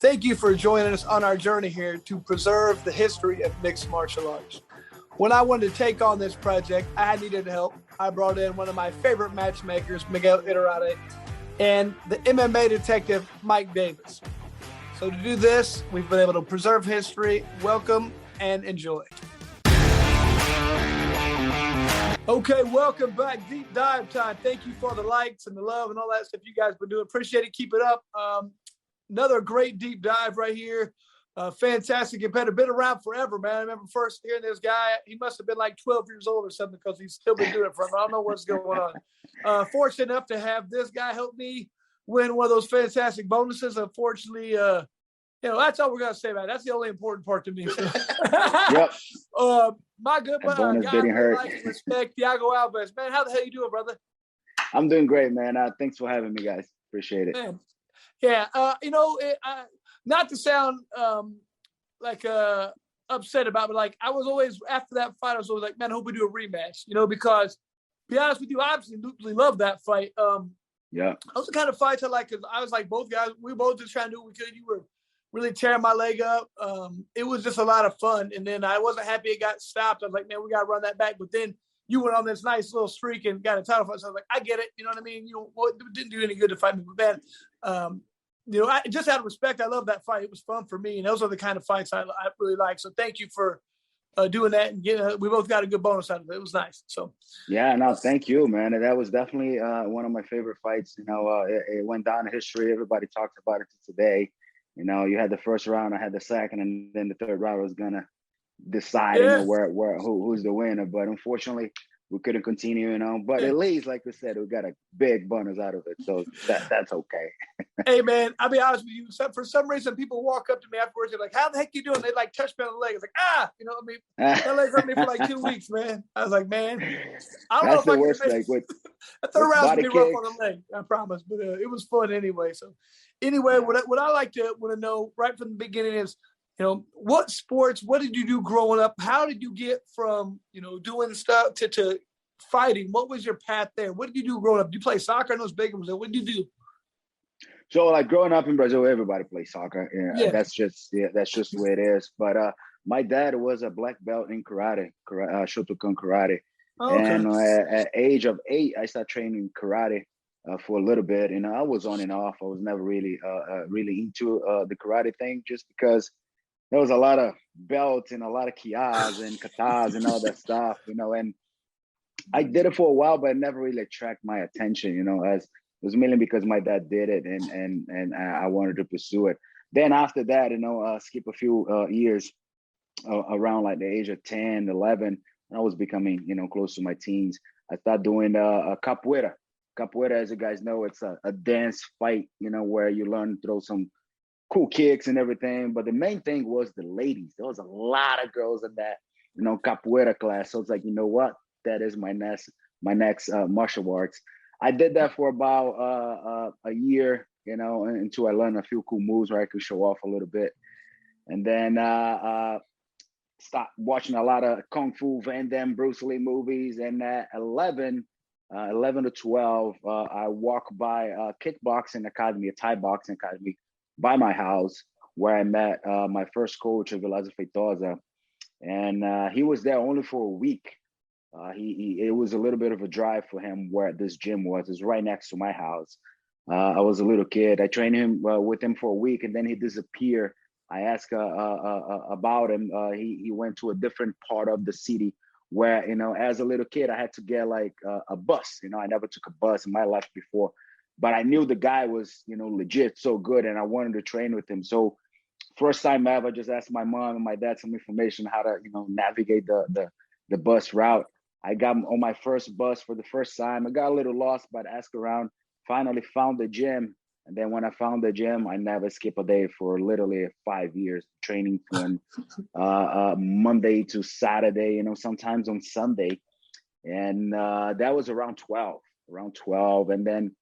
Thank you for joining us on our journey here to preserve the history of mixed martial arts. When I wanted to take on this project, I needed help. I brought in one of my favorite matchmakers, Miguel Iturrate, and the MMA detective, Mike Davis. So to do this, we've been able to preserve history. Welcome and enjoy. Okay, welcome back. Deep dive time. Thank you for the likes and the love and all that stuff you guys been doing. Appreciate it. Keep it up. Another great deep dive right here. Fantastic competitor. Been around forever, man. I remember first hearing this guy. He must have been like 12 years old or something because he's still been doing it forever. I don't know what's going on. Fortunate enough to have this guy help me win one of those fantastic bonuses. Unfortunately, that's all we're going to say about it. That's the only important part to me. Yep. My good guy, I really like and respect, Thiago Alves. Man, how the hell you doing, brother? I'm doing great, man. Thanks for having me, guys. Appreciate it. Man. Yeah, not to sound upset about it, but like I was always, after that fight, I was always like, man, I hope we do a rematch, because to be honest with you, I absolutely love that fight. Yeah. Those are the kind of fights I like, because I was like, both guys, we were both just trying to do what we could. You were really tearing my leg up. It was just a lot of fun. And then I wasn't happy it got stopped. I was like, man, we got to run that back. But then you went on this nice little streak and got a title fight. So I was like, I get it. You know what I mean? It didn't do any good to fight me. But man, I just out of respect, I love that fight. It was fun for me. And those are the kind of fights I really like. So thank you for doing that. And we both got a good bonus out of it. It was nice. So yeah, no, thank you, man. That was definitely one of my favorite fights. It went down in history. Everybody talks about it today. You had the first round, I had the second, and then the third round was gonna decide, who's the winner. But unfortunately, we couldn't continue, But at least, like we said, we got a big bonus out of it, so that's okay. Hey, man, I'll be honest with you. For some reason, people walk up to me afterwards. They're like, "How the heck you doing?" They like touch me on the leg. It's like, that leg hurt me for like 2 weeks, man. I was like, man, I don't know if I can finish. The third round's gonna be rough on the leg, I promise. But it was fun anyway. So, anyway, what I like to want to know right from the beginning is, what sports? What did you do growing up? How did you get from doing stuff to fighting? What was your path there? What did you do growing up? Did you play soccer in those big ones? What did you do? So, like growing up in Brazil, everybody plays soccer. Yeah. That's just the way it is. But my dad was a black belt in karate, Shotokan karate. Oh, okay. And at age of 8, I started training karate for a little bit. I was on and off. I was never really into the karate thing, just because there was a lot of belts and a lot of kias and katas and all that stuff, and I did it for a while, but it never really attracted my attention, as it was mainly because my dad did it and I wanted to pursue it. Then after that, skip a few years around like the age of 10, 11, I was becoming, close to my teens. I started doing capoeira. Capoeira, as you guys know, it's a dance fight, where you learn to throw some cool kicks and everything. But the main thing was the ladies. There was a lot of girls in that, capoeira class. So it's like, what? That is my next martial arts. I did that for about a year, until I learned a few cool moves where I could show off a little bit. And then stopped watching a lot of Kung Fu, Van Damme, Bruce Lee movies. And at 11 to 12, I walked by a kickboxing academy, a Thai boxing academy by my house, where I met my first coach, Gleison Feitosa. And he was there only for a week. It was a little bit of a drive for him where this gym was. It's right next to my house. I was a little kid. I trained him with him for a week, and then he disappeared. I asked about him. He went to a different part of the city where, as a little kid, I had to get like a bus. I never took a bus in my life before, but I knew the guy was, legit, so good, and I wanted to train with him. So first time ever, I just asked my mom and my dad some information how to, navigate the bus route. I got on my first bus for the first time. I got a little lost, but asked around, finally found the gym. And then when I found the gym, I never skip a day for literally 5 years, training from Monday to Saturday, sometimes on Sunday. And that was around 12. And then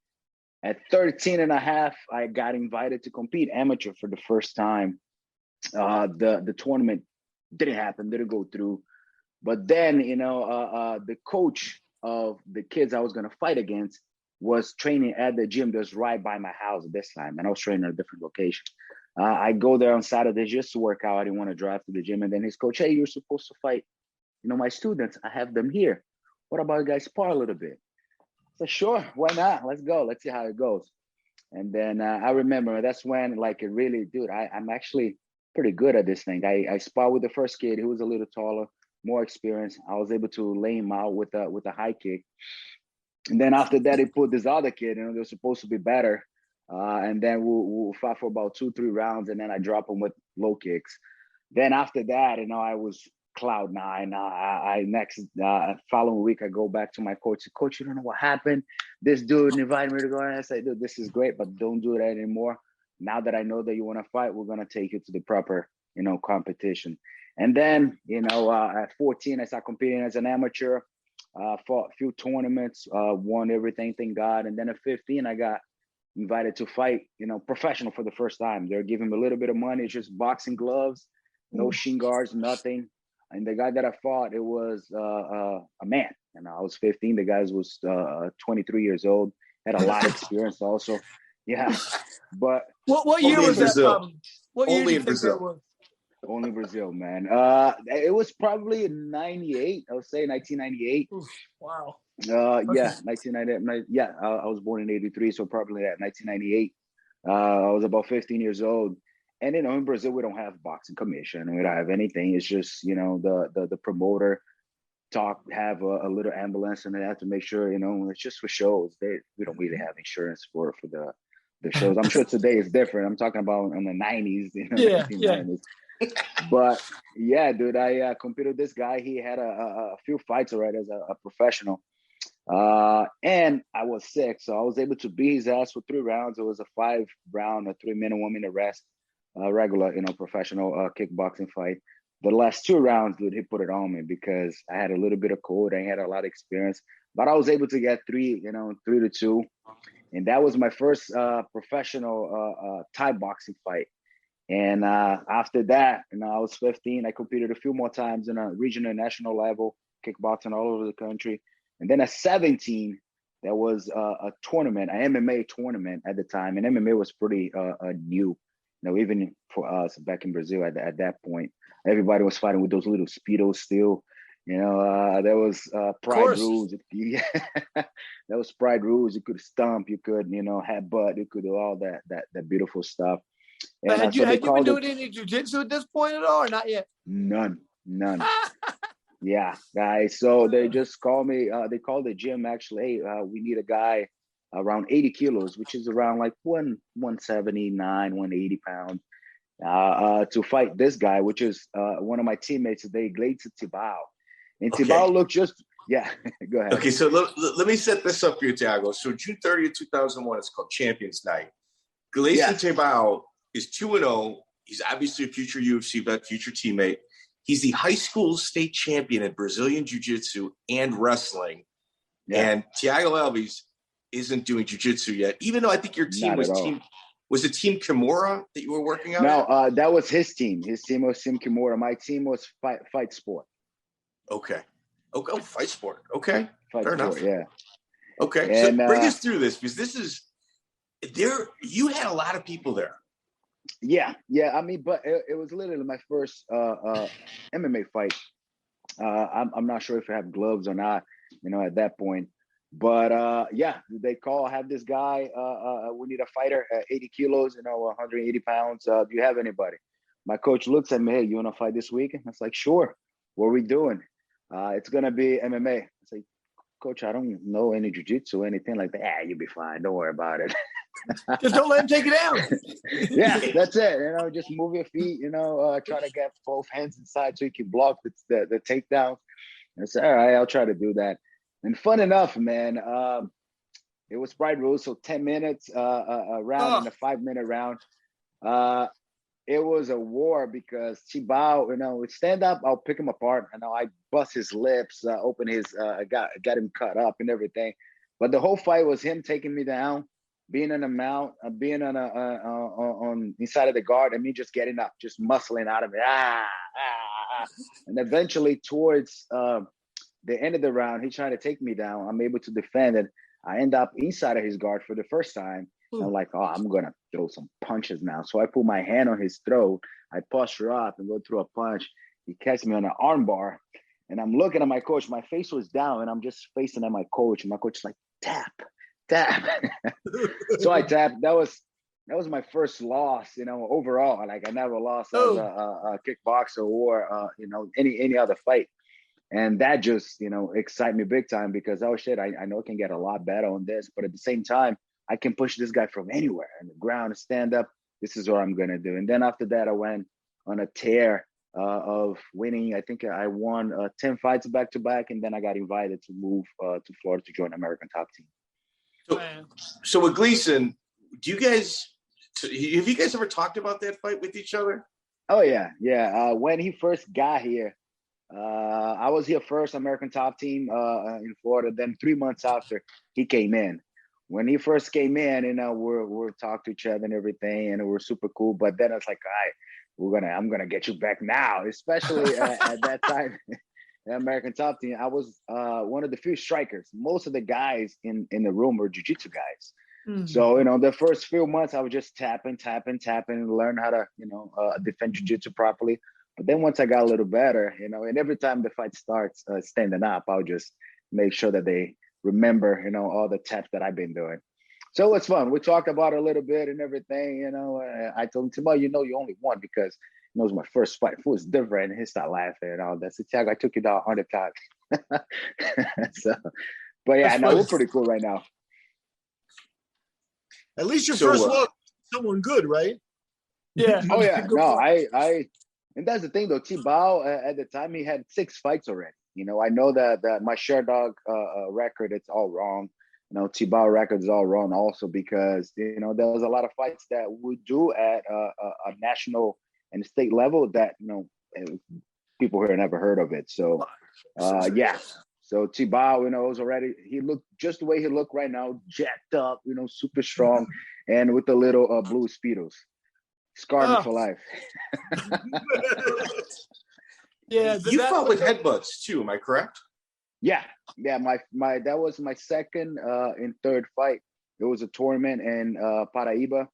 at 13 and a half, I got invited to compete amateur for the first time. The tournament didn't go through. But then, the coach of the kids I was going to fight against was training at the gym that's right by my house at this time. And I was training at a different location. I go there on Saturday just to work out. I didn't want to drive to the gym. And then his coach, hey, you're supposed to fight, my students. I have them here. What about you guys spar a little bit? I said, sure, why not? Let's go. Let's see how it goes. And then I remember that's when, like, it really, dude, I'm actually pretty good at this thing. I spar with the first kid who was a little taller, more experienced. I was able to lay him out with a high kick. And then after that, he put this other kid, they're supposed to be better. And then we'll fight for about 2-3 rounds, and then I drop him with low kicks. Then after that, I was cloud nine. Next following week, I go back to my coach. Coach, you don't know what happened. This dude invited me to go, and I said, dude, this is great, but don't do that anymore. Now that I know that you want to fight, we're gonna take you to the proper, competition. And then, at 14, I started competing as an amateur. Fought a few tournaments, won everything, thank God. And then at 15, I got invited to fight, professional for the first time. They're giving me a little bit of money, just boxing gloves, no shin guards, nothing. And the guy that I fought, it was a man. And I was 15. The guy was 23 years old, had a lot of experience also. Yeah. But what year was that? What year Only in Brazil. Only Brazil, man. It was probably 98. I would say 1998. Oof, wow. Yeah, 1998. Yeah, I was born in 83, so probably at 1998. I was about 15 years old. And, in Brazil, we don't have boxing commission. We don't have anything. It's just, the promoter have a little ambulance, and they have to make sure, it's just for shows. We don't really have insurance for the shows. I'm sure today is different. I'm talking about in the 90s, Yeah, 1990s. yeah. But yeah, dude, I competed with this guy. He had a few fights already as a professional. And I was sick, so I was able to beat his ass for 3 rounds. It was a 5-round, a 3-minute, 1-minute rest, regular, professional kickboxing fight. The last 2 rounds, dude, he put it on me because I had a little bit of cold. I had a lot of experience, but I was able to get 3-2. And that was my first professional Thai boxing fight. And after that, I was 15. I competed a few more times in a regional and national level, kickboxing all over the country. And then at 17, there was a tournament, an MMA tournament at the time. And MMA was pretty new, even for us back in Brazil at that point. Everybody was fighting with those little Speedos still. There was pride rules. Yeah, there was pride rules. You could stomp, you could, headbutt, you could do all that beautiful stuff. And, had you been doing any jiu-jitsu at this point at all, or not yet? None. Yeah, guys. So they just called me. They called the gym actually. Hey, we need a guy around 80 kilos, which is around like 179, 180 pounds, to fight this guy, which is one of my teammates today, Gleison Tibau. And Tibau looked just, yeah, go ahead. Okay, so let me set this up for you, Thiago. So June 30th, 2001, it's called Champions Night. Gleison Tibau is 2-0. He's obviously a future UFC vet, future teammate. He's the high school state champion in Brazilian Jiu-Jitsu and wrestling. Yeah. And Thiago Alves isn't doing Jiu-Jitsu yet, even though I think your team was it Team Kimura that you were working on? No, that was his team. His team was Team Kimura. My team was Fight Sport. Okay. Oh, Fight Sport. Okay. Fair enough. Yeah. Okay. And, so bring us through this, because this is there. You had a lot of people there. Yeah. I mean, but it was literally my first MMA fight. I'm not sure if I have gloves or not, at that point. But yeah, they have this guy. We need a fighter at 80 kilos, 180 pounds. Do you have anybody? My coach looks at me. Hey, you want to fight this week? And I was like, sure. What are we doing? It's gonna be MMA. I was like, Coach, I don't know any jiu-jitsu or anything like that. You'll be fine. Don't worry about it. Just don't let him take it down. Yeah, that's it. Just move your feet, try to get both hands inside so you can block the takedown. And I said, all right, I'll try to do that. And fun enough, man, it was Pride Rules, so 10 minutes a round and a 5-minute round. It was a war because Tibau, would stand up, I'll pick him apart, and I bust his lips, open his, got him cut up and everything. But the whole fight was him taking me down, being on a mount, being on inside of the guard, and me just getting up, just muscling out of it. And eventually towards the end of the round, he tried to take me down. I'm able to defend it. I end up inside of his guard for the first time. I'm like, oh, I'm going to throw some punches now. So I put my hand on his throat. I posture up and go through a punch. He catches me on an arm bar. And I'm looking at my coach. My face was down, and I'm just facing at my coach. And my coach is like, tap. So I tapped. That was my first loss, overall. Like I never lost as a kickboxer or, any other fight. And that just, excited me big time because, oh, shit, I know I can get a lot better on this. But at the same time, I can push this guy from anywhere on the ground, stand up. This is what I'm going to do. And then after that, I went on a tear of winning. I think I won 10 fights back to back. And then I got invited to move to Florida to join American Top Team. So with Gleison, have you guys ever talked about that fight with each other? Oh, yeah. Yeah. When he first got here, I was here first, American Top Team in Florida. Then 3 months after, he came in. When he first came in, we're talking to each other and everything, and we're super cool. But then it's like, all right, I'm gonna get you back now. Especially at that time, American Top Team, I was one of the few strikers. Most of the guys in the room were jiu-jitsu guys. Mm-hmm. So, the first few months I was just tapping, and learn how to, defend jiu-jitsu properly. But then once I got a little better, and every time the fight starts standing up, I'll just make sure that they remember, all the taps that I've been doing. So it was fun. We talked about it a little bit and everything, I told him, Tibau, you only won because it was my first fight. It was different. And he started laughing and all that. So, Thiago, I took you down 100 times. So, but yeah, we're pretty cool right now. At least your first look, someone good, right? Yeah. Oh, yeah. No, I and that's the thing, though. Tibau, at the time, he had 6 fights already. I know that my Share Dog record, it's all wrong. Tibau record is all wrong also because, there was a lot of fights that we do at a national and state level that, people here never heard of it. So, yeah. So Tibau, was already, he looked just the way he looked right now, jacked up, super strong, and with the little blue Speedos. Scarred me for life. Yeah, you fought with headbutts too. Am I correct? Yeah. My that was my second and third fight. It was a tournament in Paraíba.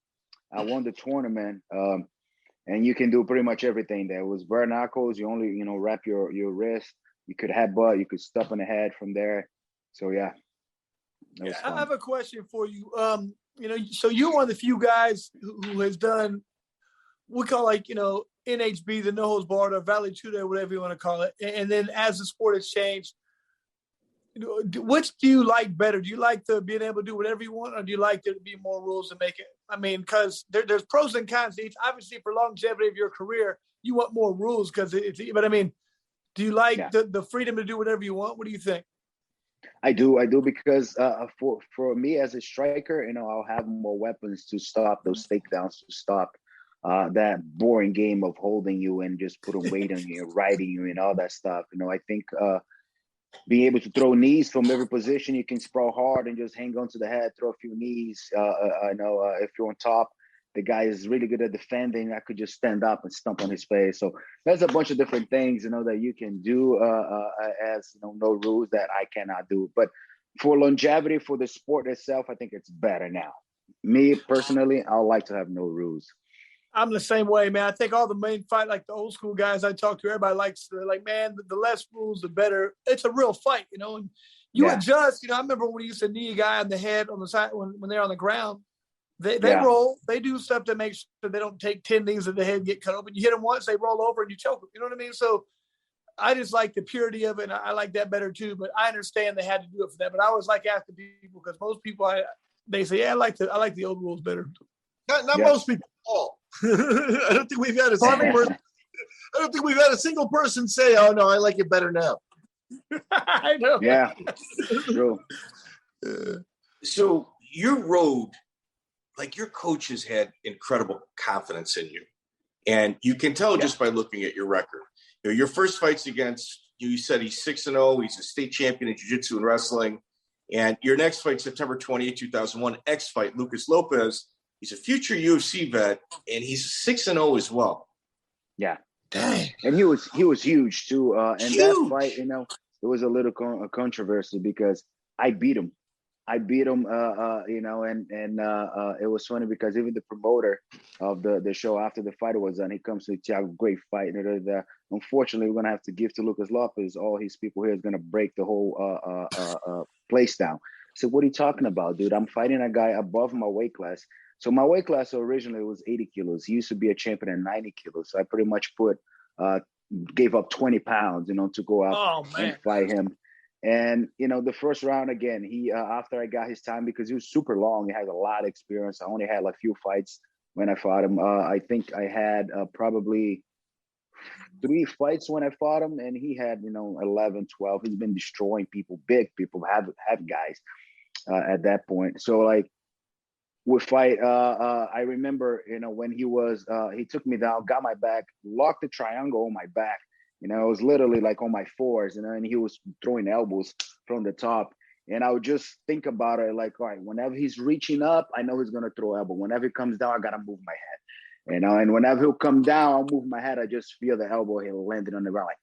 I won the tournament, and you can do pretty much everything. There was bare knuckles. You only wrap your wrist. You could headbutt. You could step on the head from there. So yeah, that was fun. I have a question for you. So you're one of the few guys who has done, we call NHB, the no holds barred, or Vale Tudo, whatever you want to call it. And then as the sport has changed, which do you like better? Do you like being able to do whatever you want, or do you like there to be more rules to make it? I mean, because there's pros and cons to each. Obviously, for longevity of your career, you want more rules but I mean, do you like the freedom to do whatever you want? What do you think? I do because for me as a striker, I'll have more weapons to stop those takedowns, to stop that boring game of holding you and just putting weight on you, riding you, and all that stuff. I think being able to throw knees from every position, you can sprawl hard and just hang on to the head, throw a few knees. If you're on top, the guy is really good at defending. I could just stand up and stomp on his face. So there's a bunch of different things, that you can do as no rules that I cannot do. But for longevity, for the sport itself, I think it's better now. Me personally, I would like to have no rules. I'm the same way, man. I think all the main fight, like the old school guys I talk to, everybody likes, man, the less rules, the better. It's a real fight, and you adjust. I remember when we used to knee a guy on the head on the side when they're on the ground. They roll. They do stuff that makes sure they don't take 10 knees at the head and get cut open. You hit them once, they roll over and you choke them. You know what I mean? So I just like the purity of it, and I like that better too. But I understand they had to do it for that. But I always like asking people because most people, they say, I like the old rules better. Not most people at all. I don't think we've had a single person. I don't think we've had a single person say, "Oh no, I like it better now." I know. Yeah, true. So your road, your coaches had incredible confidence in you, and you can tell just by looking at your record. Your first fights against you said he's 6-0. He's a state champion in jiu-jitsu and wrestling, and your next fight, September 28, 2001, X fight, Lucas Lopes. He's a future UFC vet, and he's 6-0 as well. Yeah. Dang. And he was huge too. And that fight, it was a little controversy because I beat him. I beat him, you know, and it was funny because even the promoter of the show after the fight was done, he comes to Thiago, great fight. And unfortunately, we're gonna have to give to Lucas Lopes. All his people here is gonna break the whole place down. So what are you talking about, dude? I'm fighting a guy above my weight class. So my weight class originally was 80 kilos. He used to be a champion at 90 kilos. So I pretty much gave up 20 pounds, you know, to go out and fight him. And, you know, the first round, again, he, after I got his time, because he was super long, he has a lot of experience. I only had like few fights when I fought him. I think I had probably 3 fights when I fought him, and he had, you know, 11, 12. He's been destroying people, big people, have guys at that point. So like, we fight, I remember, you know, when he took me down, got my back, locked the triangle on my back. You know, it was literally like on my fours, you know, and he was throwing elbows from the top. And I would just think about it like, all right, whenever he's reaching up, I know he's going to throw elbow. Whenever he comes down, I got to move my head, you know, and whenever he'll come down, I'll move my head. I just feel the elbow, he'll land it on the ground like,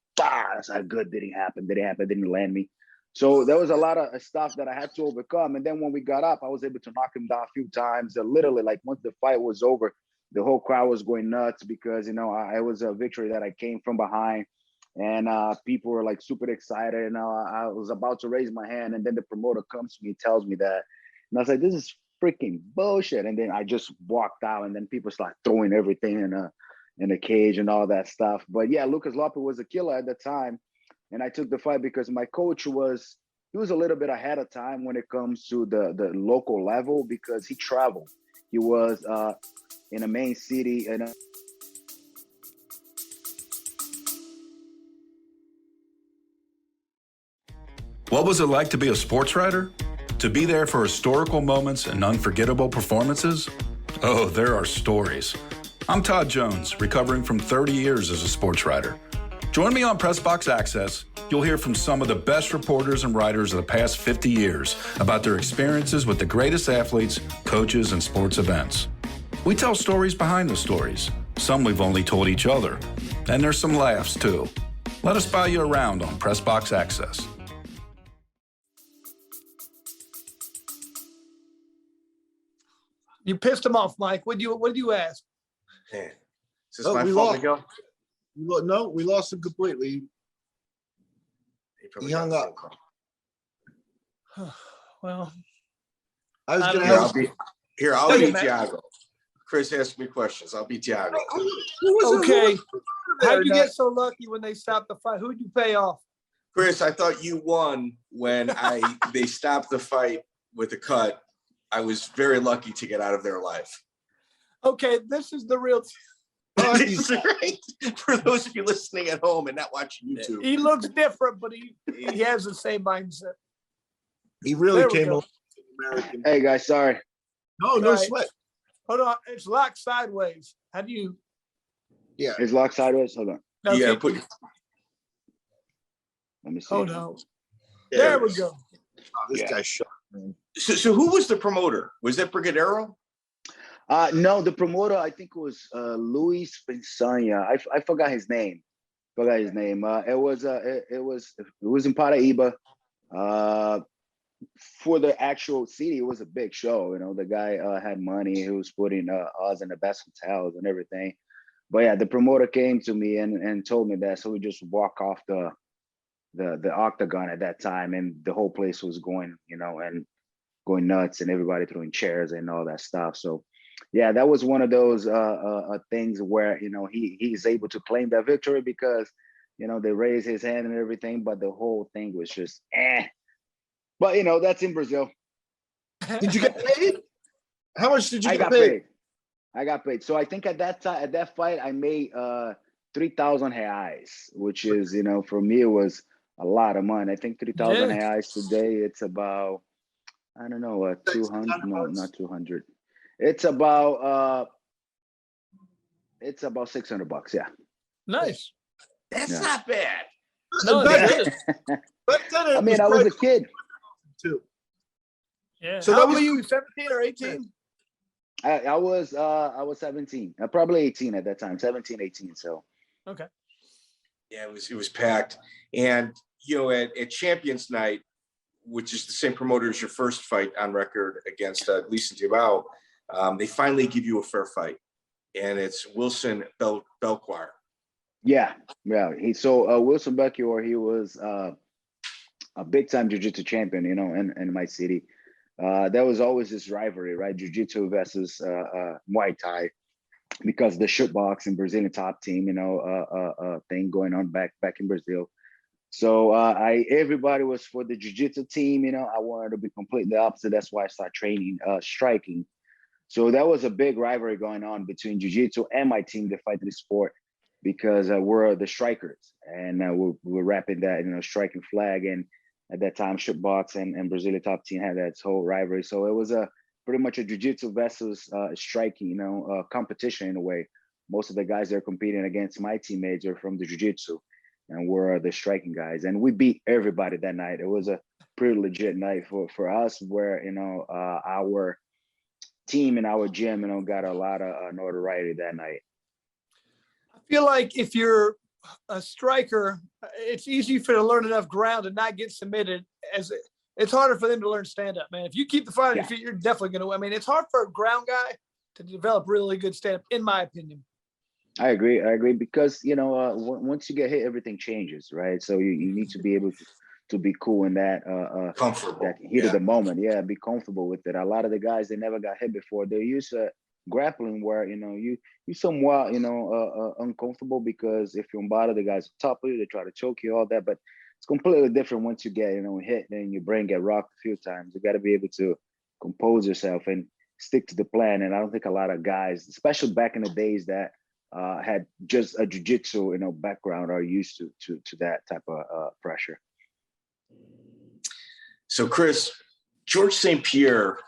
that's how good didn't happen. Didn't land me. So there was a lot of stuff that I had to overcome. And then when we got up, I was able to knock him down a few times. Literally, like once the fight was over, the whole crowd was going nuts because, you know, it was a victory that I came from behind. And people were like super excited. And I was about to raise my hand. And then the promoter comes to me and tells me that. And I was like, this is freaking bullshit. And then I just walked out. And then people start throwing everything in the cage and all that stuff. But yeah, Lucas Lopes was a killer at the time. And I took the fight because my coach was a little bit ahead of time when it comes to the local level because he traveled. He was in a main city. And what was it like to be a sports writer? To be there for historical moments and unforgettable performances? Oh, there are stories. I'm Todd Jones, recovering from 30 years as a sports writer. Join me on Pressbox Access. You'll hear from some of the best reporters and writers of the past 50 years about their experiences with the greatest athletes, coaches, and sports events. We tell stories behind the stories. Some we've only told each other. And there's some laughs, too. Let us buy you around on Pressbox Access. You pissed him off, Mike. What did you ask? Man, is this my fault, Miguel? No, we lost him completely. He hung up. Well, I was going to I'll be Thiago. Chris asked me questions. I'll be Thiago. Okay. How'd you get so lucky when they stopped the fight? Who'd you pay off? Chris, I thought you won when they stopped the fight with a cut. I was very lucky to get out of their life. Okay, this is the real. This is great for those of you listening at home and not watching YouTube. He looks different, but he has the same mindset. He really came over American. Hey guys, sorry. No sweat. Hold on, it's locked sideways. How do you? Yeah, it's locked sideways. Hold on. Okay. Yeah, let me see. Hold on. There we go. Oh, this guy's sharp, man. So who was the promoter? Was that Brigadero? No, the promoter I think was Luis Pensanya. I forgot his name. It was in Paraíba. For the actual city, it was a big show. You know, the guy had money. He was putting us in the best hotels and everything. But yeah, the promoter came to me and told me that. So we just walk off the octagon at that time, and the whole place was going, you know, and going nuts, and everybody throwing chairs and all that stuff. So yeah, that was one of those things where, you know, he's able to claim that victory because, you know, they raised his hand and everything, but the whole thing was just But, you know, that's in Brazil. Did you get paid? How much did you get paid? I got paid. So I think at that time, at that fight, I made 3,000 reais, which is, you know, for me, it was a lot of money. I think 3,000 reais today, it's about, I don't know, 200, no, not 200. It's about $600, yeah. Nice. That's not bad. No, I mean, I was a kid too. Yeah. So how were you, 17 or 18? I was 17, probably 18 at that time, 17, 18. So okay. Yeah, it was packed. And you know, at Champions Night, which is the same promoter as your first fight on record against Gleison Tibau, they finally give you a fair fight, and it's Wilson Belchoir. Yeah. Wilson Belchoir, he was a big time jiu-jitsu champion, in my city. There was always this rivalry, right? Jiu-jitsu versus Muay Thai, because the shootbox and Brazilian top team, thing going on back in Brazil. So everybody was for the jiu-jitsu team. I wanted to be completely opposite. That's why I started training striking. So that was a big rivalry going on between jiu-jitsu and my team, the fight in the sport, because we're the strikers, and we're wrapping that, striking flag. And at that time, shootbox and Brazilian top team had that whole rivalry. So it was pretty much a jiu-jitsu versus striking, competition in a way. Most of the guys that are competing against my teammates are from the jiu-jitsu, and we're the striking guys. And we beat everybody that night. It was a pretty legit night for us, where, our team and our gym, got a lot of notoriety that night. I feel like if you're a striker, it's easy for you to learn enough ground and not get submitted. It's harder for them to learn stand-up, man. If you keep the fight on your feet, you're definitely going to win. I mean, it's hard for a ground guy to develop really good stand-up, in my opinion. I agree because, once you get hit, everything changes, right? So you need to be able to be cool in that comfortable, that heat of the moment. Yeah, be comfortable with it. A lot of the guys, they never got hit before. They're used to grappling where, you somewhat, uncomfortable, because if you're on bottom, the guys on top of you, they try to choke you, all that. But it's completely different once you get, hit and your brain get rocked a few times. You got to be able to compose yourself and stick to the plan. And I don't think a lot of guys, especially back in the days that had just a jiu-jitsu, background, are used to that type of pressure. So, Chris, George St. Pierre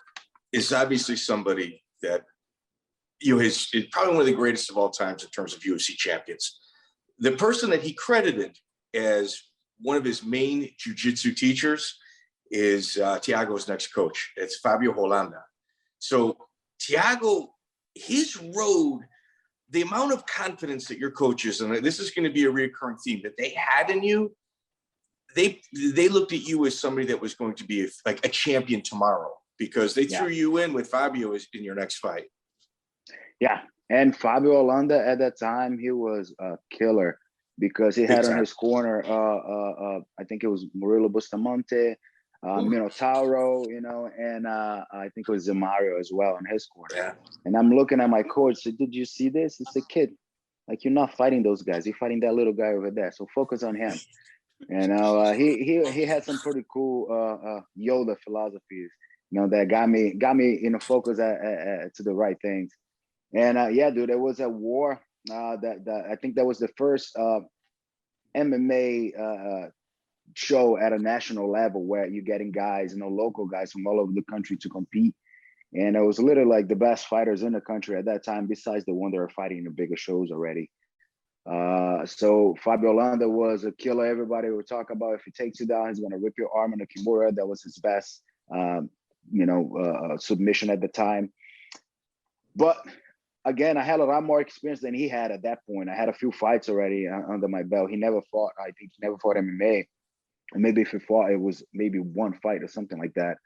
is obviously somebody that is probably one of the greatest of all times in terms of UFC champions. The person that he credited as one of his main jiu-jitsu teachers is Thiago's next coach. It's Fabio Holanda. So Thiago, his road, the amount of confidence that your coaches, and this is going to be a recurring theme, that they had in you, they looked at you as somebody that was going to be like a champion tomorrow, because they threw you in with Fabio in your next fight. Yeah, and Fabio Holanda at that time, he was a killer, because he had on his corner, I think it was Murilo Bustamante, Minotauro, and I think it was Zamario as well on his corner. Yeah. And I'm looking at my coach, said, "Did you see this?" It's a kid. Like, you're not fighting those guys. You're fighting that little guy over there. So focus on him. And he had some pretty cool Yoda philosophies, that got me in a focus to the right things. And dude, it was a war that I think that was the first MMA show at a national level where you're getting guys, local guys from all over the country to compete. And it was literally like the best fighters in the country at that time, besides the one that were fighting in the bigger shows already. So Fabio Holanda was a killer. Everybody would talk about, if he takes you down, he's going to rip your arm in a Kimura. That was his best, submission at the time. But again, I had a lot more experience than he had at that point. I had a few fights already under my belt. I think he never fought MMA. And maybe if he fought, it was maybe one fight or something like that.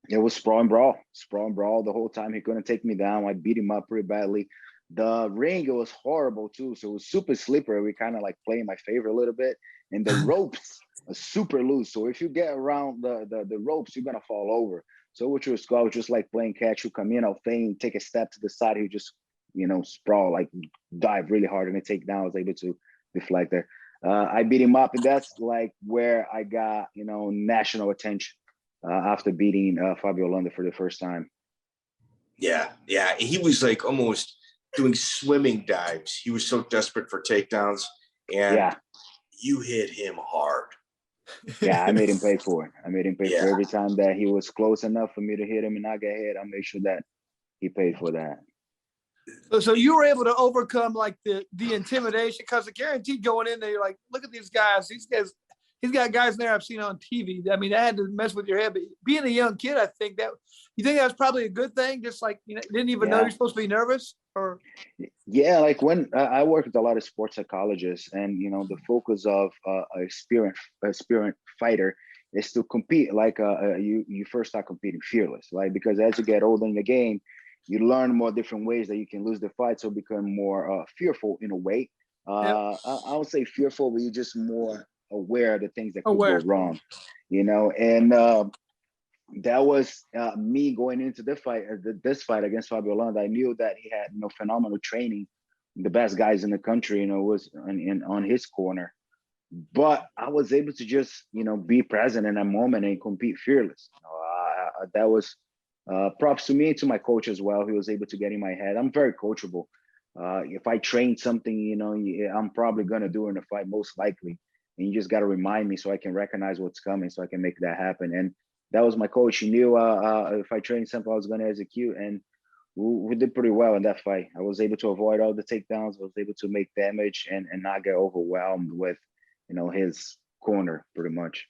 It was sprawl and brawl the whole time. He couldn't take me down. I beat him up pretty badly. The ring, it was horrible too. So it was super slippery. We kind of like play in my favor a little bit. And the ropes are super loose. So if you get around the ropes, you're going to fall over. So what you was just like playing catch. You come in, I'll feign, take a step to the side. You just, sprawl, like dive really hard and take down. I was able to deflect there. I beat him up, and that's like where I got, national attention after beating Fabio Holanda for the first time. Yeah. He was like almost doing swimming dives. He was so desperate for takedowns, and you hit him hard. Yeah, I made him pay for it. For every time that he was close enough for me to hit him and not get hit. I made sure that he paid for that. So you were able to overcome like the intimidation, because I guarantee going in there, you're like, look at these guys. He's got guys in there I've seen on TV. I mean, that had to mess with your head. But being a young kid, I think that was probably a good thing. Just like, didn't even know you're supposed to be nervous, or. Yeah, like when I work with a lot of sports psychologists, and the focus of an experienced fighter is to compete like you first start competing fearless, right? Because as you get older in the game, you learn more different ways that you can lose the fight, so become more fearful in a way. I would say fearful, but you're just more aware of the things that could go wrong, you know. And that was me going into this fight against Fabio Holanda. I knew that he had, you know, phenomenal training, the best guys in the country, you know, was on his corner. But I was able to just, you know, be present in that moment and compete fearless. You know, that was props to me, to my coach as well. He was able to get in my head. I'm very coachable. If I train something, you know, I'm probably going to do it in a fight, most likely. And you just got to remind me so I can recognize what's coming, so I can make that happen. And that was my coach. He knew if I trained something, I was going to execute. And we did pretty well in that fight. I was able to avoid all the takedowns. I was able to make damage and not get overwhelmed with, you know, his corner pretty much.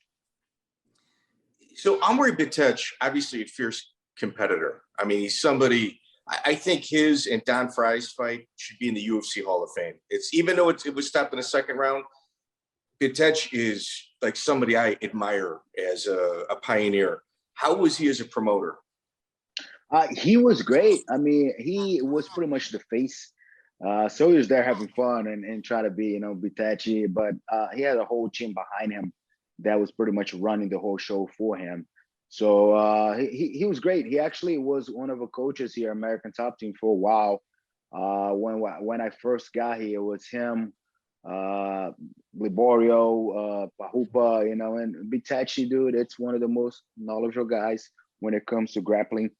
So Amaury Bitetti, obviously a fierce competitor. I mean, he's somebody, I think his and Don Frye's fight should be in the UFC Hall of Fame. It's, even though it was stopped in the second round, Bitetti is like somebody I admire as a pioneer. How was he as a promoter? He was great. I mean, he was pretty much the face. So he was there having fun and try to be, you know, Bitetti, but he had a whole team behind him that was pretty much running the whole show for him. So he was great. He actually was one of the coaches here, American Top Team, for a while. When I first got here, it was him, Liborio, Pahupa, you know, and Bitetti, dude, it's one of the most knowledgeable guys when it comes to grappling.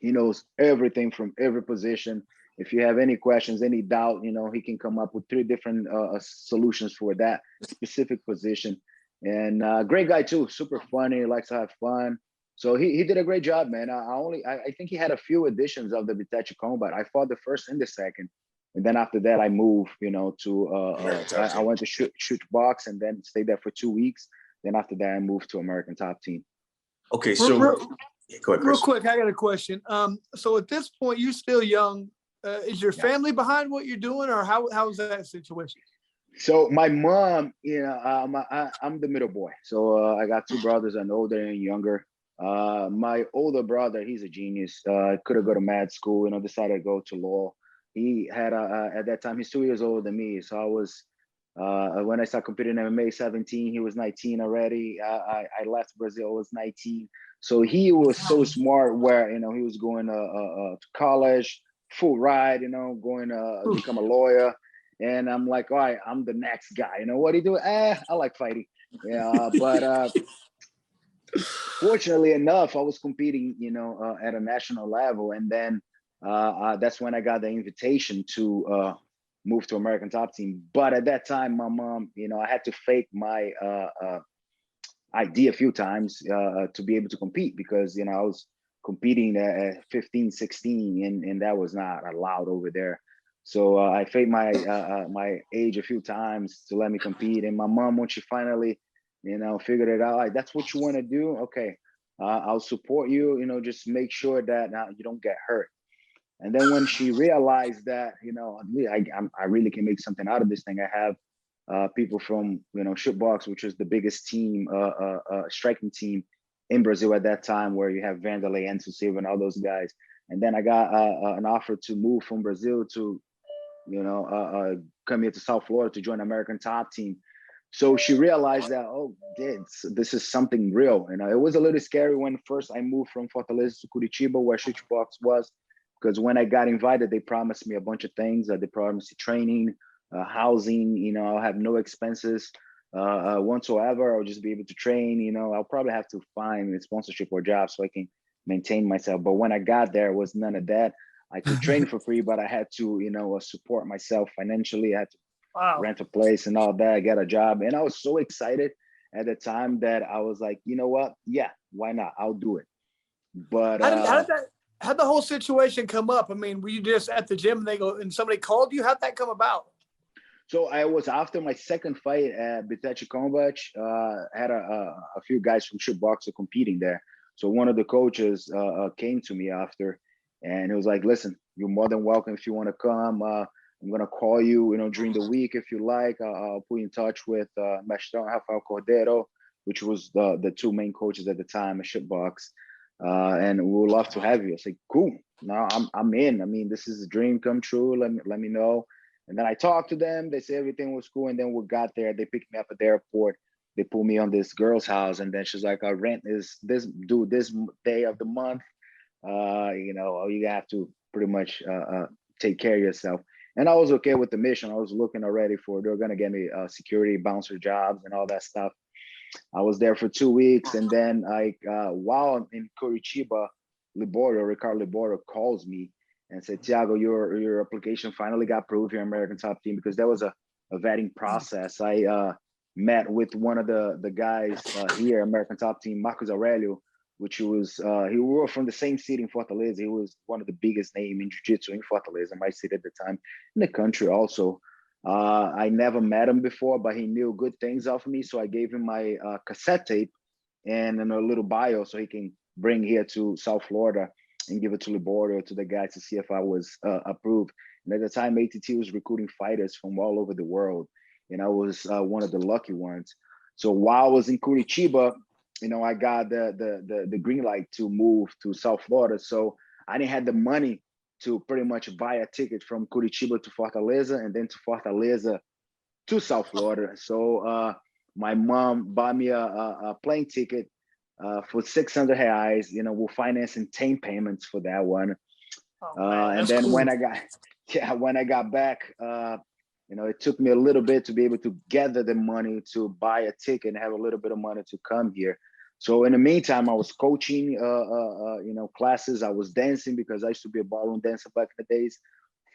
He knows everything from every position. If you have any questions, any doubt, you know, he can come up with 3 different solutions for that specific position. And great guy too, super funny, likes to have fun. So he did a great job, man. I think he had a few editions of the Bitetti combat. I fought the first and the second. And then after that, I moved, you know, to I went to shoot box and then stayed there for 2 weeks. Then after that, I moved to American Top Team. Okay, so go ahead, real quick, I got a question. So at this point, you're still young. Is your family behind what you're doing, or how's that situation? So my mom, you know, I'm the middle boy. So I got 2 brothers, an older and younger. My older brother, he's a genius. Could have gone to med school, you know, decided to go to law. He had at that time, he's 2 years older than me. So I was when I started competing in MMA 17, he was 19 already. I left Brazil, I was 19. So he was so smart where, you know, he was going to college, full ride, you know, going to become a lawyer. And I'm like, all right, I'm the next guy. You know what do you do? I like fighting. Yeah, but fortunately enough, I was competing, you know, at a national level. And then that's when I got the invitation to move to American Top Team. But at that time, my mom, you know, I had to fake my ID a few times to be able to compete because, you know, I was competing at 15, 16, and that was not allowed over there. So I faked my my age a few times to let me compete. And my mom, when she finally, you know, figured it out, like, that's what you want to do? Okay, I'll support you, you know, just make sure that you don't get hurt. And then when she realized that, you know, I really can make something out of this thing. I have people from, you know, Shootbox, which is the biggest team, striking team in Brazil at that time, where you have Vanderlei, Ansar, Silva, and all those guys. And then I got an offer to move from Brazil to, you know, come here to South Florida to join American Top Team. So she realized that, oh, this is something real. You know, it was a little scary when first I moved from Fortaleza to Curitiba, where Shootbox was, because when I got invited, they promised me a bunch of things. They promised me training, housing. You know, I'll have no expenses whatsoever. I'll just be able to train. You know, I'll probably have to find a sponsorship or job so I can maintain myself. But when I got there, it was none of that. I could train for free, but I had to, you know, support myself financially. I had to rent a place and all that, get a job. And I was so excited at the time that I was like, you know what? Yeah, why not? I'll do it. But how'd the whole situation come up? I mean, were you just at the gym and somebody called you? How'd that come about? So I was, after my second fight at Bitetti Combat, had a few guys from Shootbox competing there. So one of the coaches came to me after, and he was like, listen, you're more than welcome if you want to come. I'm going to call you, you know, during the week if you like. I'll put you in touch with Mestrão Rafael Cordeiro. which was the two main coaches at the time, a shitbox. And we would love to have you. I said, cool. No, I'm in. I mean, this is a dream come true. Let me know. And then I talked to them. They said everything was cool. And then we got there. They picked me up at the airport. They put me on this girl's house. And then she's like, our rent is this day of the month. You have to pretty much take care of yourself. And I was okay with the mission. I was looking already they're going to get me security bouncer jobs and all that stuff. I was there for 2 weeks. And then while in Curitiba, Ricardo Libordo calls me and said, Thiago, your application finally got approved here, American Top Team, because there was a vetting process. I met with one of the guys here, American Top Team, Marcos Aurelio, which was, he were from the same city in Fortaleza. He was one of the biggest names in jiu-jitsu in Fortaleza, my city at the time, in the country also. I never met him before, but he knew good things of me. So I gave him my cassette tape and a little bio so he can bring here to South Florida and give it to Libordo, to the guys, to see if I was approved. And at the time, ATT was recruiting fighters from all over the world. And I was one of the lucky ones. So while I was in Curitiba, I got the green light to move to South Florida. So I didn't have the money to pretty much buy a ticket from Curitiba to Fortaleza and then to Fortaleza to South Florida. So my mom bought me a plane ticket for 600 reais. We're financing 10 payments for that one. And then cool. when I got back, it took me a little bit to be able to gather the money to buy a ticket and have a little bit of money to come here. So in the meantime, I was coaching, classes. I was dancing because I used to be a ballroom dancer back in the days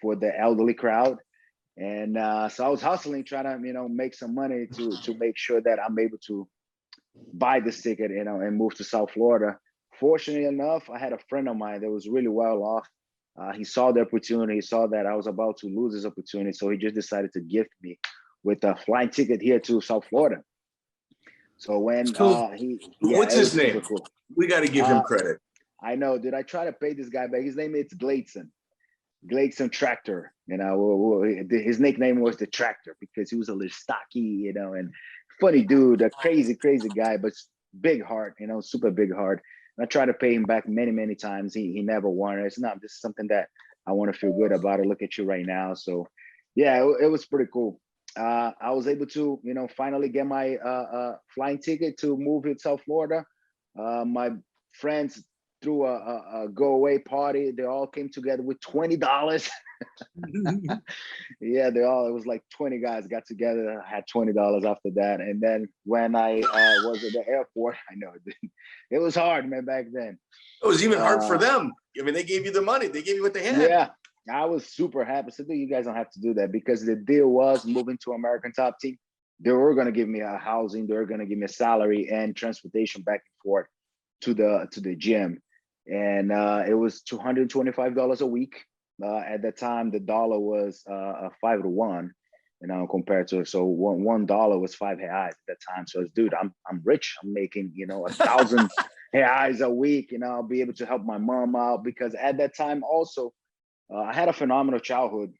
for the elderly crowd. And so I was hustling, trying to, make some money to make sure that I'm able to buy this ticket, and move to South Florida. Fortunately enough, I had a friend of mine that was really well off. He saw the opportunity. He saw that I was about to lose this opportunity. So he just decided to gift me with a flying ticket here to South Florida. So when cool. What's his name? Cool. We got to give him credit. I know, dude. I try to pay this guy back. His name is Gleison Tractor. His nickname was the Tractor because he was a little stocky, and funny dude, a crazy guy, but big heart, super big heart. And I tried to pay him back many, many times. He never wanted. It's not. This is something that I want to feel good about. Look at you right now. So, yeah, it was pretty cool. I was able to, finally get my flying ticket to move to South Florida. My friends threw a go away party. They all came together with $20. Yeah, it was like 20 guys got together, had $20 after that. And then when I was at the airport, I know it was hard, man, back then. It was even hard for them. I mean, they gave you the money. They gave you what they had. Yeah. I was super happy. So you guys don't have to do that because the deal was moving to American Top Team. They were going to give me a housing. They were going to give me a salary and transportation back and forth to the gym. And it was $225 a week. At that time, the dollar was 5 to 1, compared to, so $1 was 5 reais at that time. So dude, I'm rich. I'm making, 1,000 reais a week. I'll be able to help my mom out because at that time also, I had a phenomenal childhood,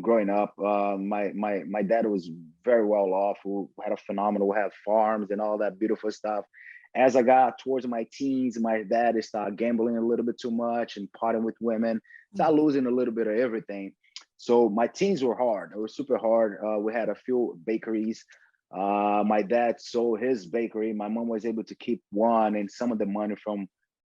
growing up. My dad was very well off. We had a phenomenal, we have farms and all that beautiful stuff. As I got towards my teens, my dad started gambling a little bit too much and partying with women. Started losing a little bit of everything. So my teens were hard. They were super hard. We had a few bakeries. My dad sold his bakery. My mom was able to keep one and some of the money from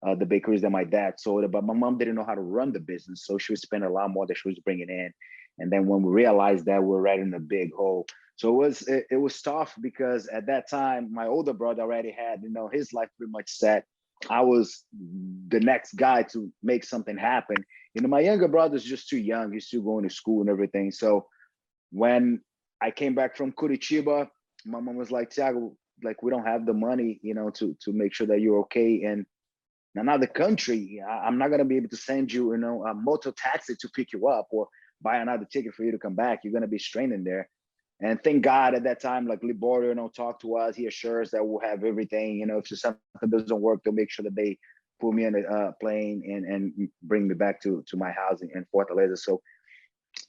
the bakeries that my dad sold, but my mom didn't know how to run the business. So she would spend a lot more that she was bringing in. And then when we realized that, we were right in a big hole. So it was tough because at that time, my older brother already had, his life pretty much set. I was the next guy to make something happen. My younger brother's just too young. He's still going to school and everything. So when I came back from Curitiba, my mom was like, Thiago, like, we don't have the money, to make sure that you're okay. And another country, I'm not going to be able to send you, a motor taxi to pick you up or buy another ticket for you to come back. You're going to be stranded there. And thank God at that time, like Libordo, talked to us. He assures that we'll have everything. If something doesn't work, they'll make sure that they put me on a plane and bring me back to my house in Fortaleza. So,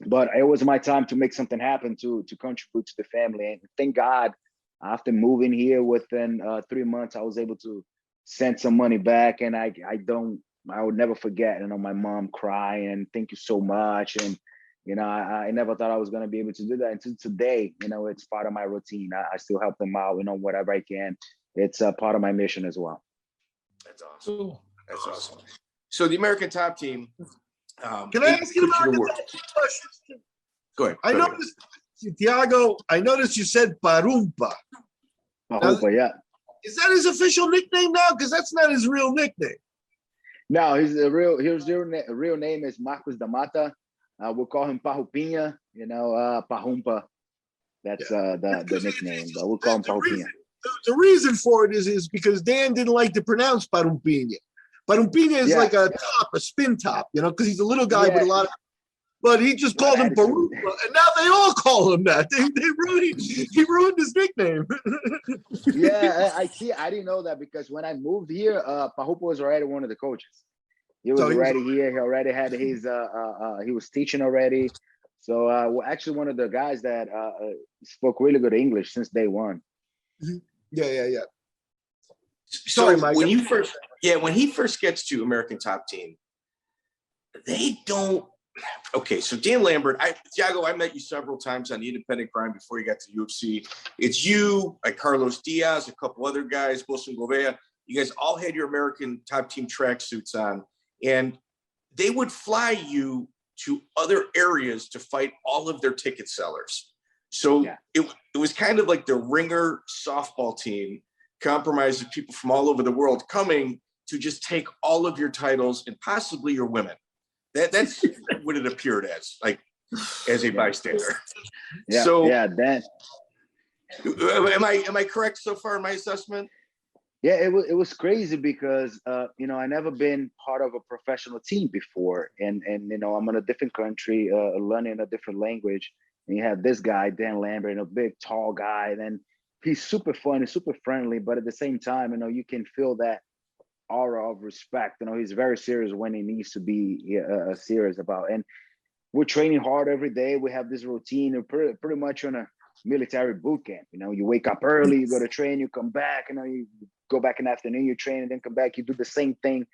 but it was my time to make something happen, to contribute to the family. And thank God After moving here, within 3 months, I was able to send some money back, and I would never forget, my mom crying, thank you so much. And, I never thought I was going to be able to do that until today. It's part of my routine. I still help them out, whatever I can. It's a part of my mission as well. That's awesome. That's awesome. So the American Top Team. Can I ask you about the question? Go ahead. Noticed, Thiago, I noticed you said Parumpa. Parumpa, yeah. Is that his official nickname now? Because that's not his real nickname. No, his real name is Marcos da Mata. We'll call him Parrupinha, Parumpa. That's the nickname, but we'll call him Parrupinha. The reason for it is because Dan didn't like to pronounce Parrupinha. Parrupinha is like a spin top, because he's a little guy with a lot of. But he just called him Parumpa, and now they all call him that. He ruined his nickname. Yeah, I didn't know that, because when I moved here, Parumpa was already one of the coaches. He was already here. He already had his. He was teaching already. So actually, one of the guys that spoke really good English since day one. Yeah. So sorry, Mike. When he first gets to American Top Team, they don't. Okay, so Dan Lambert, Thiago, I met you several times on the independent grind before you got to UFC. It's you, like Carlos Diaz, a couple other guys, Wilson Gouveia. You guys all had your American Top Team tracksuits on, and they would fly you to other areas to fight all of their ticket sellers. So it was kind of like the ringer softball team, comprised of people from all over the world coming to just take all of your titles and possibly your women. That's what it appeared as a bystander. Yeah, so that. Am I correct so far in my assessment? Yeah, it was crazy because I never been part of a professional team before, and I'm in a different country, learning a different language, and you have this guy Dan Lambert, a big tall guy, and then he's super funny, super friendly, but at the same time, you can feel that aura of respect. He's very serious when he needs to be serious about. And we're training hard every day. We have this routine, pretty much on a military boot camp. You wake up early, you go to train, you come back. You go back in the afternoon, you train, and then come back. You do the same thing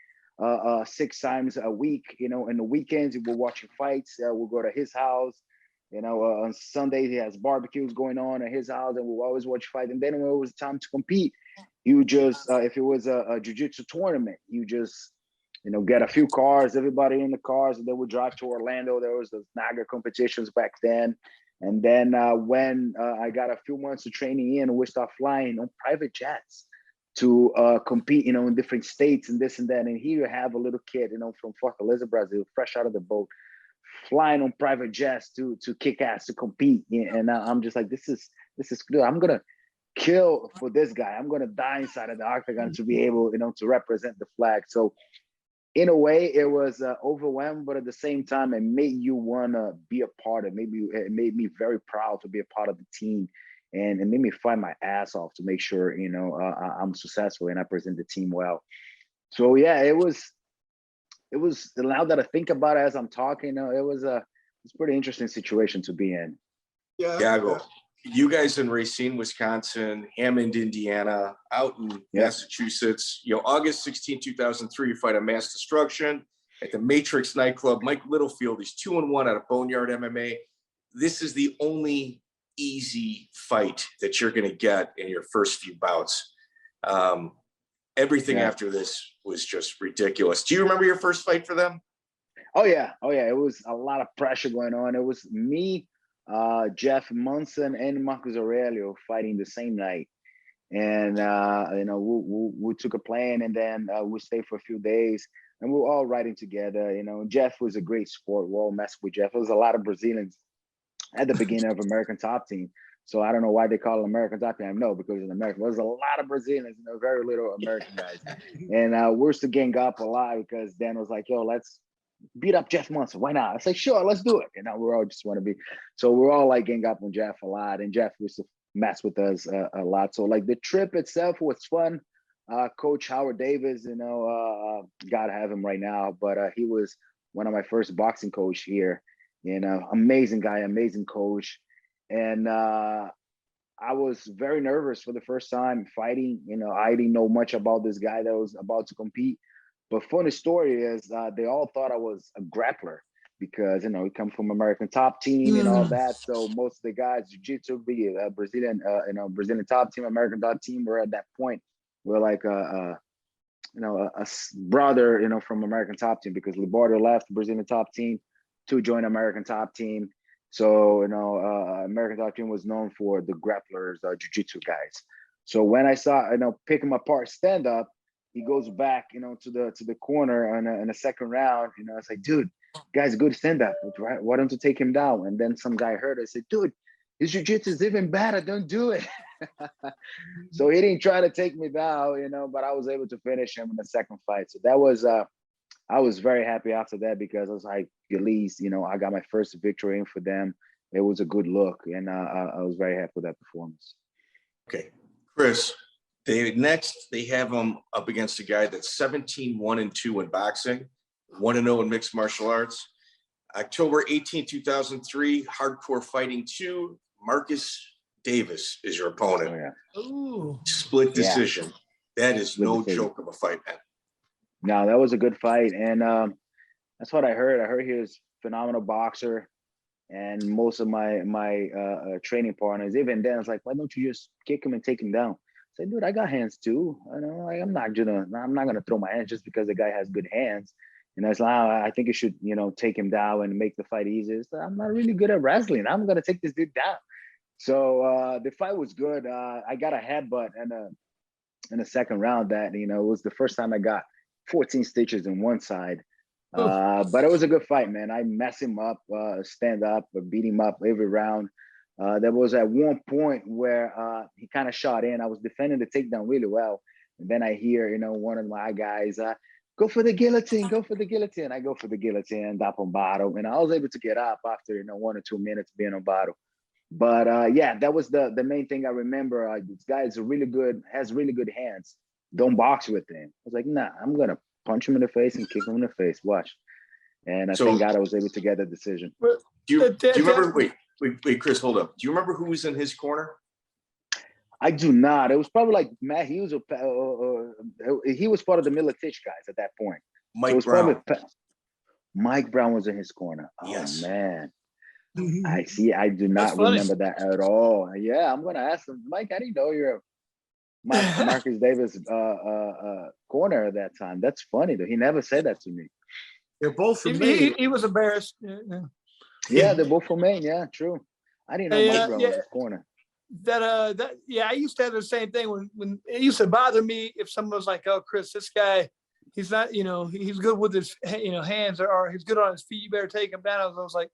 6 times a week. In the weekends, we're watching fights. We'll go to his house. On Sundays, he has barbecues going on at his house, and we'll always watch fight. And then when it was time to compete, you just, if it was a jiu-jitsu tournament, you just, get a few cars, everybody in the cars, and then we drive to Orlando. There was the Naga competitions back then. And then when I got a few months of training in, we start flying on private jets to compete, in different states and this and that. And here you have a little kid, from Fortaleza, Brazil, fresh out of the boat, flying on private jets to kick ass, to compete. And I'm just like, this is good. I'm going to kill for this guy. I'm going to die inside of the octagon to be able, to represent the flag. So in a way, it was overwhelmed, but at the same time, it made you want to be a part of it. It made me very proud to be a part of the team, and it made me fight my ass off to make sure, I'm successful and I present the team well. So yeah, it was now that I think about it as I'm talking, it's a pretty interesting situation to be in. Yeah. You guys in Racine, Wisconsin, Hammond, Indiana, out in Massachusetts, August 16, 2003, you fight a Mass Destruction at the Matrix nightclub. Mike Littlefield, he's 2-1 out of Boneyard MMA. This is the only easy fight that you're going to get in your first few bouts. Everything after this was just ridiculous. Do you remember your first fight for them? Oh yeah. It was a lot of pressure going on. It was me, Jeff Munson, and Marcus Aurelio fighting the same night. And we took a plane, and then we stayed for a few days, and we were all riding together. Jeff was a great sport. We all messed with Jeff. There was a lot of Brazilians at the beginning of American Top Team. So I don't know why they call it American Top Team. I know, because in America, there's a lot of Brazilians and very little American guys. And we're to gang up a lot, because Dan was like, yo, let's beat up Jeff Munson. Why not? I said, sure, let's do it. We're all just want to be. So we're all like gang up on Jeff a lot. And Jeff used to mess with us a lot. So like the trip itself was fun. Coach Howard Davis, gotta have him right now. But he was one of my first boxing coach here. Amazing guy, amazing coach. And I was very nervous for the first time fighting. You know, I didn't know much about this guy that was about to compete. But funny story is they all thought I was a grappler because, you know, we come from American Top Team and all that. So most of the guys, jiu-jitsu, Brazilian, Brazilian Top Team, American Top Team, were at that point, we're like a brother, you know, from American Top Team, because Libardo left Brazilian Top Team to join American Top Team. So, you know, American Top Team was known for the grapplers, jiu-jitsu guys. So when I saw, you know, pick him apart, stand up, he goes back, you know, to the corner in a second round. You know, I was like, dude, guy's good stand up. Why don't you take him down? And then some guy heard it. I said, dude, his jiu-jitsu is even better. Don't do it. So he didn't try to take me down, you know, but I was able to finish him in the second fight. So that was I was very happy after that, because I was like, at least, you know, I got my first victory in for them. It was a good look, and I was very happy with that performance. Okay, Chris, they have him up against a guy that's 17-1-2 in boxing, 1-0 in mixed martial arts. October 18, 2003, Hardcore Fighting 2, Marcus Davis is your opponent. Oh, yeah. Ooh. Split decision. Yeah. That is Split no decision. joke of a fight, man. No, that was a good fight, and that's what I heard. I heard he was a phenomenal boxer, and most of my training partners, even then, it's like, why don't you just kick him and take him down? I said, dude, I got hands too. I know, I'm not gonna throw my hands just because the guy has good hands. And I was like, I think you should, you know, take him down and make the fight easier. So I'm not really good at wrestling. I'm gonna take this dude down. So the fight was good. I got a headbutt in the second round that, you know, it was the first time I got 14 stitches in one side. But it was a good fight, man. I messed him up, stand up, beat him up every round. There was at one point where he kind of shot in. I was defending the takedown really well. And then I hear, you know, one of my guys, go for the guillotine, go for the guillotine. I go for the guillotine, up on bottom. And I was able to get up after, you know, 1 or 2 minutes being on bottom. But yeah, that was the main thing I remember. This guy is has really good hands. Don't box with him. I was like, nah, I'm gonna punch him in the face and kick him in the face. Watch. And thank God I was able to get a decision. Do you remember? Wait, Chris, hold up. Do you remember who was in his corner? I do not. It was probably like Matt Hughes. He was part of the Miletich guys at that point. Mike Brown. Mike Brown was in his corner. Oh, yes. Man. I see. I do not remember that at all. Yeah, I'm gonna ask him, Mike. I didn't know you're Marcus Davis corner at that time. That's funny though. He never said that to me. They're both from Maine. He was embarrassed. Yeah, they're both from Maine. Yeah, true. I didn't know Mike Brown was his corner. I used to have the same thing when it used to bother me if someone was like, oh, Chris, this guy, he's not, you know, he's good with his, you know, hands or he's good on his feet. You better take him down. I was like,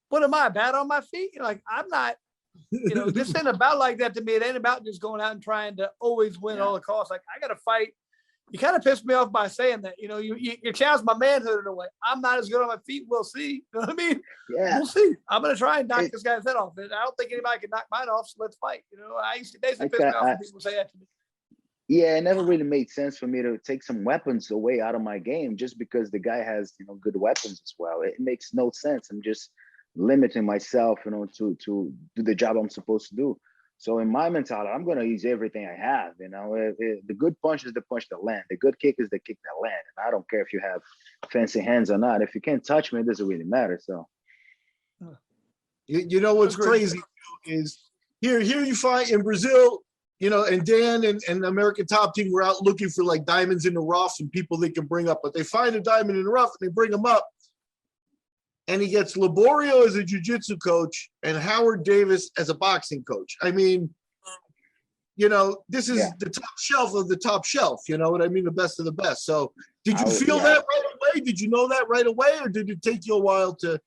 what am I, bad on my feet? Like, I'm not, you know, this ain't about like that to me. It ain't about just going out and trying to always win at all the costs. Like, I got to fight. You kind of pissed me off by saying that, you know, you challenge my manhood in a way. I'm not as good on my feet. We'll see. You know what I mean? Yeah. We'll see. I'm going to try and knock this guy's head off. I don't think anybody can knock mine off. So let's fight. You know, I used to basically piss me off when people say that to me. Yeah, it never really made sense for me to take some weapons away out of my game just because the guy has, you know, good weapons as well. It makes no sense. I'm just limiting myself, you know, to do the job I'm supposed to do. So in my mentality, I'm going to use everything I have. You know, the good punch is the punch that land. The good kick is the kick that land. And I don't care if you have fancy hands or not. If you can't touch me, it doesn't really matter. So, you know what's crazy is here you find in Brazil, you know, and Dan and the American Top Team were out looking for like diamonds in the rough and people they can bring up. But they find a diamond in the rough and they bring them up. And he gets Laborio as a jiu-jitsu coach and Howard Davis as a boxing coach. I mean, you know, this is the top shelf of the top shelf. You know what I mean? The best of the best. So did you feel that right away? Did you know that right away? Or did it take you a while to?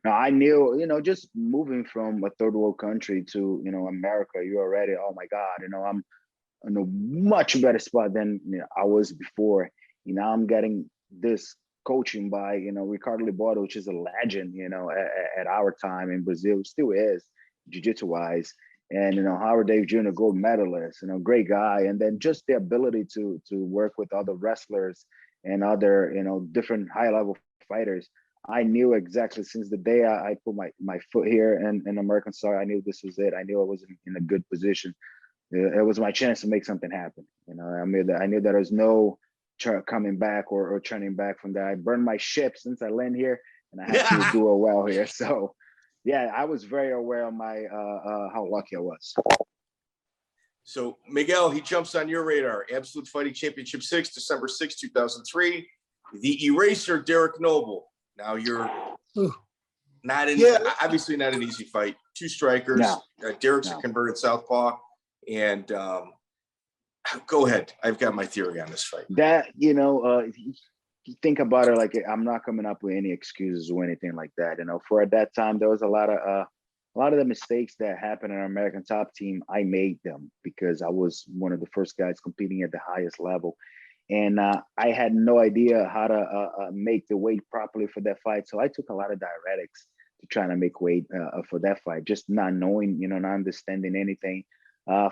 No, I knew, you know, just moving from a third world country to, you know, America, you already, oh my God, you know, I'm in a much better spot than I was before. You know, I'm getting this coaching by, you know, Ricardo Libardo, which is a legend, you know, at our time in Brazil, still is, jiu-jitsu wise. And, you know, Howard Davis Jr., gold medalist, you know, great guy. And then just the ability to work with other wrestlers and other, you know, different high level fighters. I knew exactly since the day I put my foot here in American soil, I knew this was it. I knew I was in a good position. It was my chance to make something happen. I knew that there was no coming back or turning back from that. I burned my ship since I landed here, and I had to do it well here. So, yeah, I was very aware of my how lucky I was. So Miguel, he jumps on your radar. Absolute Fighting Championship 6, December 6, 2003. The Eraser, Derrick Noble. Now you're obviously not an easy fight. Two strikers. No. Derrick's a converted southpaw. And go ahead. I've got my theory on this fight. That, you think about it, like, I'm not coming up with any excuses or anything like that. For at that time, there was a lot of the mistakes that happened in our American top team. I made them because I was one of the first guys competing at the highest level. And I had no idea how to make the weight properly for that fight. So I took a lot of diuretics to try to make weight for that fight, just not knowing, not understanding anything.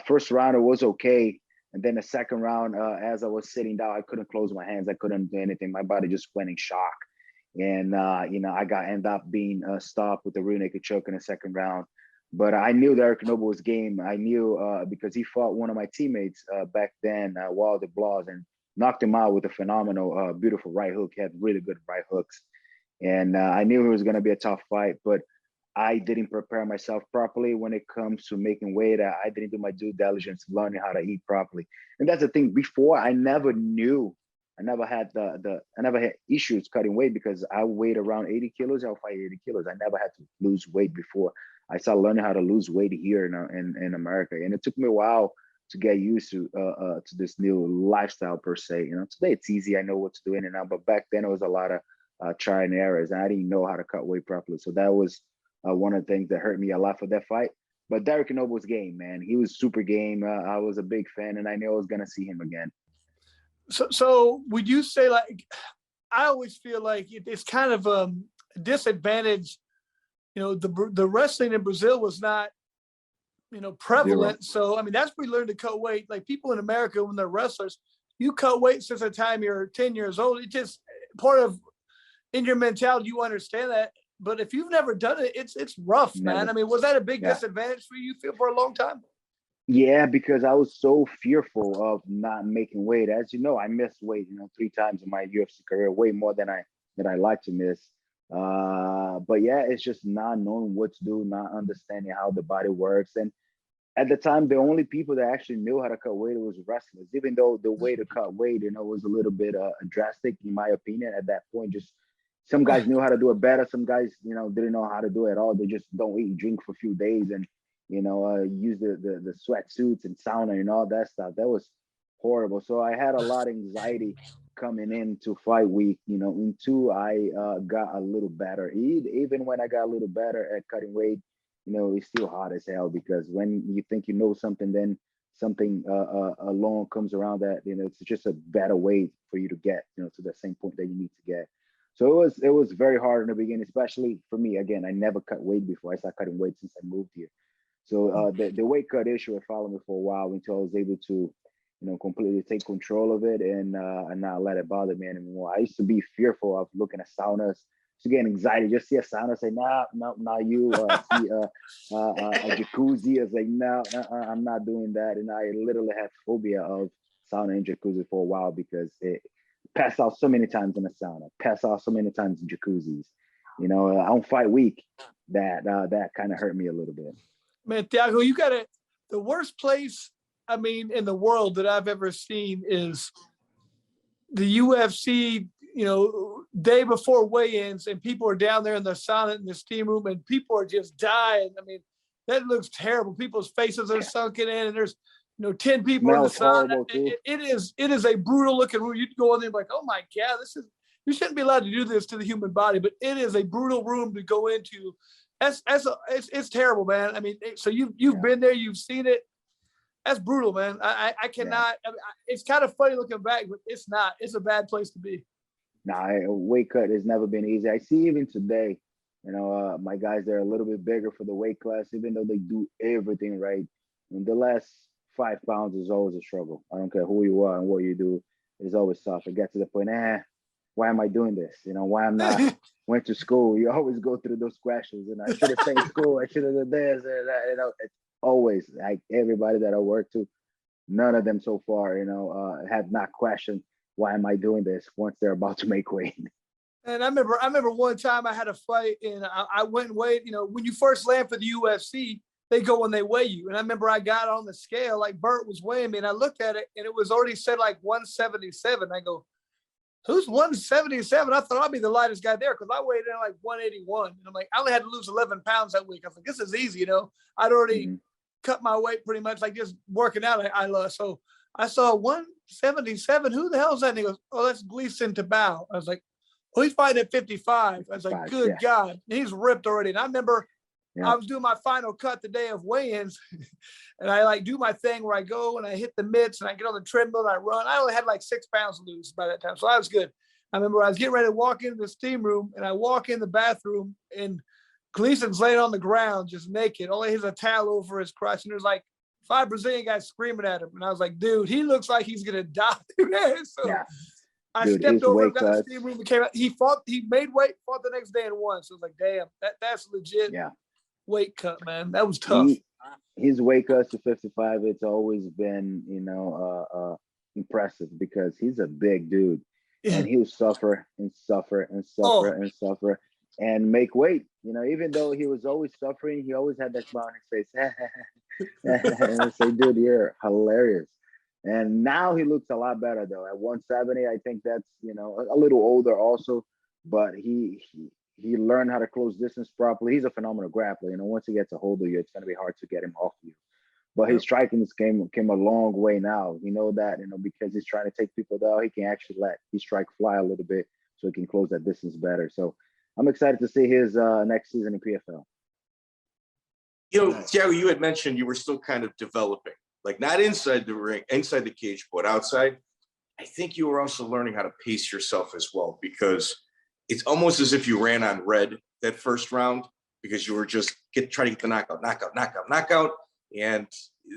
First round, it was okay. And then the second round, as I was sitting down, I couldn't close my hands. I couldn't do anything. My body just went in shock. And, I ended up being stopped with the rear naked choke in the second round. But I knew Derrick Noble was game. I knew because he fought one of my teammates back then, Wilder Blas, and knocked him out with a phenomenal, beautiful right hook. He had really good right hooks. And I knew it was going to be a tough fight, but I didn't prepare myself properly when it comes to making weight. I didn't do my due diligence, learning how to eat properly. And that's the thing. Before, I never knew. I never had I never had issues cutting weight because I weighed around 80 kilos. I'll fight 80 kilos. I never had to lose weight before. I started learning how to lose weight here in America. And it took me a while to get used to this new lifestyle per se. Today it's easy. I know what to do in and out, but back then it was a lot of try and errors, and I didn't know how to cut weight properly. So that was one of the things that hurt me a lot for that fight. But Derrick Noble's game, man, he was super game. I was a big fan, and I knew I was gonna see him again. So would you say, like, I always feel like it's kind of a disadvantage. The wrestling in Brazil was not prevalent. Zero. So, I mean, that's where we learned to cut weight. Like, people in America, when they're wrestlers, you cut weight since the time you're 10 years old. It's just part of in your mentality. You understand that. But if you've never done it, it's rough, man. Never. I mean, was that a big disadvantage for you for a long time? Yeah, because I was so fearful of not making weight. As you know, I missed weight, 3 times in my UFC career, way more than I like to miss. But yeah, it's just not knowing what to do, not understanding how the body works. And at the time, the only people that actually knew how to cut weight was wrestlers, even though the way to cut weight, was a little bit drastic, in my opinion, at that point. Just some guys knew how to do it better. Some guys, didn't know how to do it at all. They just don't eat and drink for a few days and, use the sweatsuits and sauna and all that stuff. That was horrible. So I had a lot of anxiety coming into fight week, until I got a little better. Even when I got a little better at cutting weight, it's still hard as hell, because when you think you know something, then something along comes around that, it's just a better way for you to get, to the same point that you need to get. So it was very hard in the beginning, especially for me. Again, I never cut weight before. I started cutting weight since I moved here. So the weight cut issue had followed me for a while until I was able to, completely take control of it and not let it bother me anymore. I used to be fearful of looking at saunas, to get anxiety. Just see a sauna, say, nah, not you. See a jacuzzi, I was like, no, I'm not doing that. And I literally had phobia of sauna and jacuzzi for a while, because it passed out so many times in the sauna, passed out so many times in jacuzzis. On fight week, that kind of hurt me a little bit. Man, Thiago, you got the worst place, I mean, in the world that I've ever seen is the UFC, day before weigh-ins, and people are down there in the sauna in the steam room, and people are just dying. I mean, that looks terrible. People's faces are sunken in, and there's 10 people in the sauna. It is a brutal looking room. You'd go in there and be like, oh my God, you shouldn't be allowed to do this to the human body, but it is a brutal room to go into. It's terrible, man. I mean, so you've been there, you've seen it. That's brutal, man. I cannot. I mean, it's kind of funny looking back, but it's not. It's a bad place to be. Nah, weight cut has never been easy. I see even today, my guys, they're a little bit bigger for the weight class, even though they do everything right. And the last 5 pounds is always a struggle. I don't care who you are and what you do. It's always tough. It gets to the point, why am I doing this? You know, why I'm not went to school. You always go through those questions, and I should have stayed in school. I should have done this and that. You know, it's always like everybody that I work to. None of them so far, you know, have not questioned why am I doing this once they're about to make weight. And I remember one time I had a fight and I went and weighed. You know, when you first land for the UFC, they go and they weigh you. And I remember I got on the scale, like Bert was weighing me, and I looked at it and it was already said like 177. I go, who's 177? I thought I'd be the lightest guy there because I weighed in like 181. And I'm like, I only had to lose 11 pounds that week. I was like, this is easy, you know. I'd already cut my weight pretty much, like just working out. I lost. So I saw 177. Who the hell is that? And he goes, oh, that's Gleison Tibau. I was like, oh, he's fighting at 55. I was like, good God. And he's ripped already. And I remember I was doing my final cut the day of weigh-ins, and I like do my thing where I go and I hit the mitts and I get on the treadmill and I run. I only had like 6 pounds to lose by that time. So I was good. I remember I was getting ready to walk into the steam room, and I walk in the bathroom and Gleison's laying on the ground, just naked. All he has a towel over his crotch, and there's like 5 Brazilian guys screaming at him. And I was like, dude, he looks like he's gonna die. So I stepped over, got the steam room, and came out. He made weight, fought the next day and won. So I was like, damn, that's legit weight cut, man. That was tough. His weight cuts to 55, it's always been, you know, impressive because he's a big dude. And he'll suffer and suffer and suffer and suffer and make weight. You know, even though he was always suffering, he always had that smile on his face. And I say, dude, you're hilarious. And now he looks a lot better, though. At 170, I think that's, you know, a little older also, but he learned how to close distance properly. He's a phenomenal grappler. You know, once he gets a hold of you, it's going to be hard to get him off you. But his striking this game came a long way now. You know that, you know, because he's trying to take people down, he can actually let his strike fly a little bit so he can close that distance better. So I'm excited to see his next season in PFL. You know, Thiago, you had mentioned you were still kind of developing, like not inside the ring, inside the cage, but outside. I think you were also learning how to pace yourself as well, because it's almost as if you ran on red that first round because you were just trying to get the knockout. And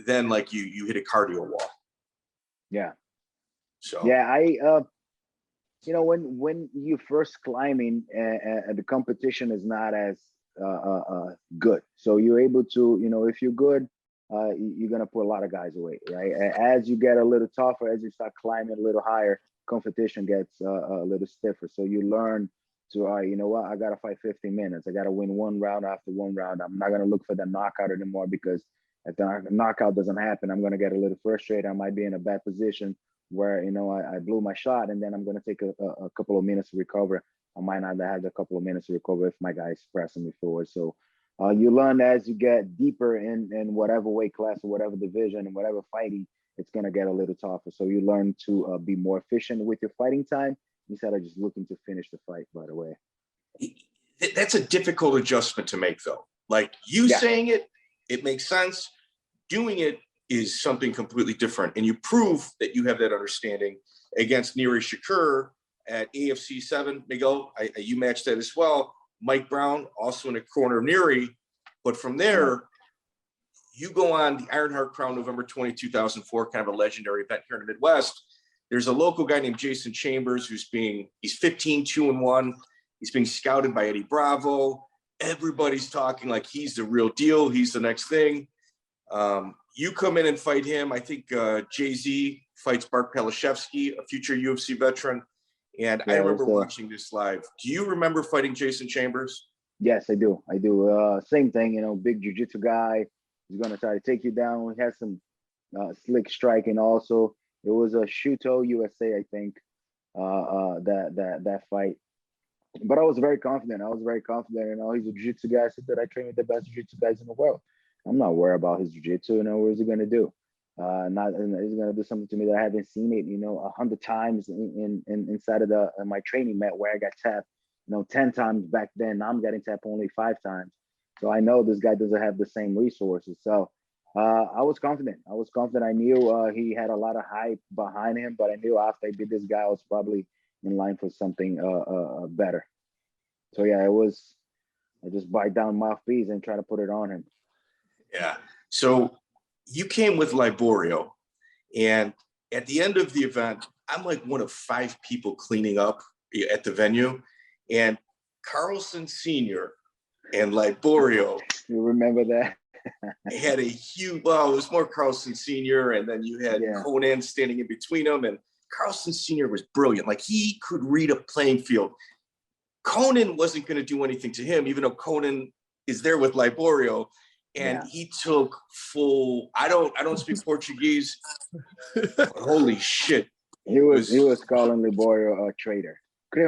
then like you hit a cardio wall. Yeah. So yeah, I you know, when you first climbing, the competition is not as good. So you're able to, you know, if you're good, you're gonna put a lot of guys away, right? As you get a little tougher, as you start climbing a little higher, competition gets a little stiffer. So you learn to, you know what, I gotta fight 15 minutes. I gotta win one round after one round. I'm not gonna look for the knockout anymore, because if the knockout doesn't happen, I'm going to get a little frustrated. I might be in a bad position where, you know, I blew my shot, and then I'm going to take a couple of minutes to recover. I might not have a couple of minutes to recover if my guy's pressing me forward. So you learn as you get deeper in whatever weight class or whatever division and whatever fighting, it's going to get a little tougher. So you learn to be more efficient with your fighting time instead of just looking to finish the fight right away. That's a difficult adjustment to make, though. Like you saying it makes sense. Doing it is something completely different. And you prove that you have that understanding against Neri Shakur at AFC 7. Miguel, you matched that as well. Mike Brown, also in the corner of Neri. But from there, you go on the Ironheart Crown November 20, 2004, kind of a legendary event here in the Midwest. There's a local guy named Jason Chambers he's 15-2-1. He's being scouted by Eddie Bravo. Everybody's talking like he's the real deal. He's the next thing. You come in and fight him. I think Jay-Z fights Bart Palashevsky, a future UFC veteran. And I remember watching this live. Do you remember fighting Jason Chambers? Yes, I do. Same thing, you know, big jiu-jitsu guy. He's going to try to take you down. He has some slick striking also. It was a Shuto USA, I think, that fight. But I was very confident. You know, he's a jiu-jitsu guy. I said that I train with the best jiu-jitsu guys in the world. I'm not worried about his jiu-jitsu. You know, what is he going to do? He's going to do something to me that I haven't seen it, you know, 100 times inside of my training mat where I got tapped, you know, 10 times back then. Now I'm getting tapped only 5 times. So I know this guy doesn't have the same resources. So I was confident. I knew he had a lot of hype behind him, but I knew after I beat this guy, I was probably in line for something better. So yeah, I just bite down mouthpiece and try to put it on him. Yeah. So you came with Liborio, and at the end of the event, I'm like one of 5 people cleaning up at the venue, and Carlson Sr. and Liborio. You remember that? Had a huge, well, it was more Carlson Sr., and then you had Conan standing in between them, and Carlson Sr. was brilliant. Like, he could read a playing field. Conan wasn't going to do anything to him, even though Conan is there with Liborio, and he took full, I don't speak Portuguese, but holy shit. He was calling Liborio a traitor. He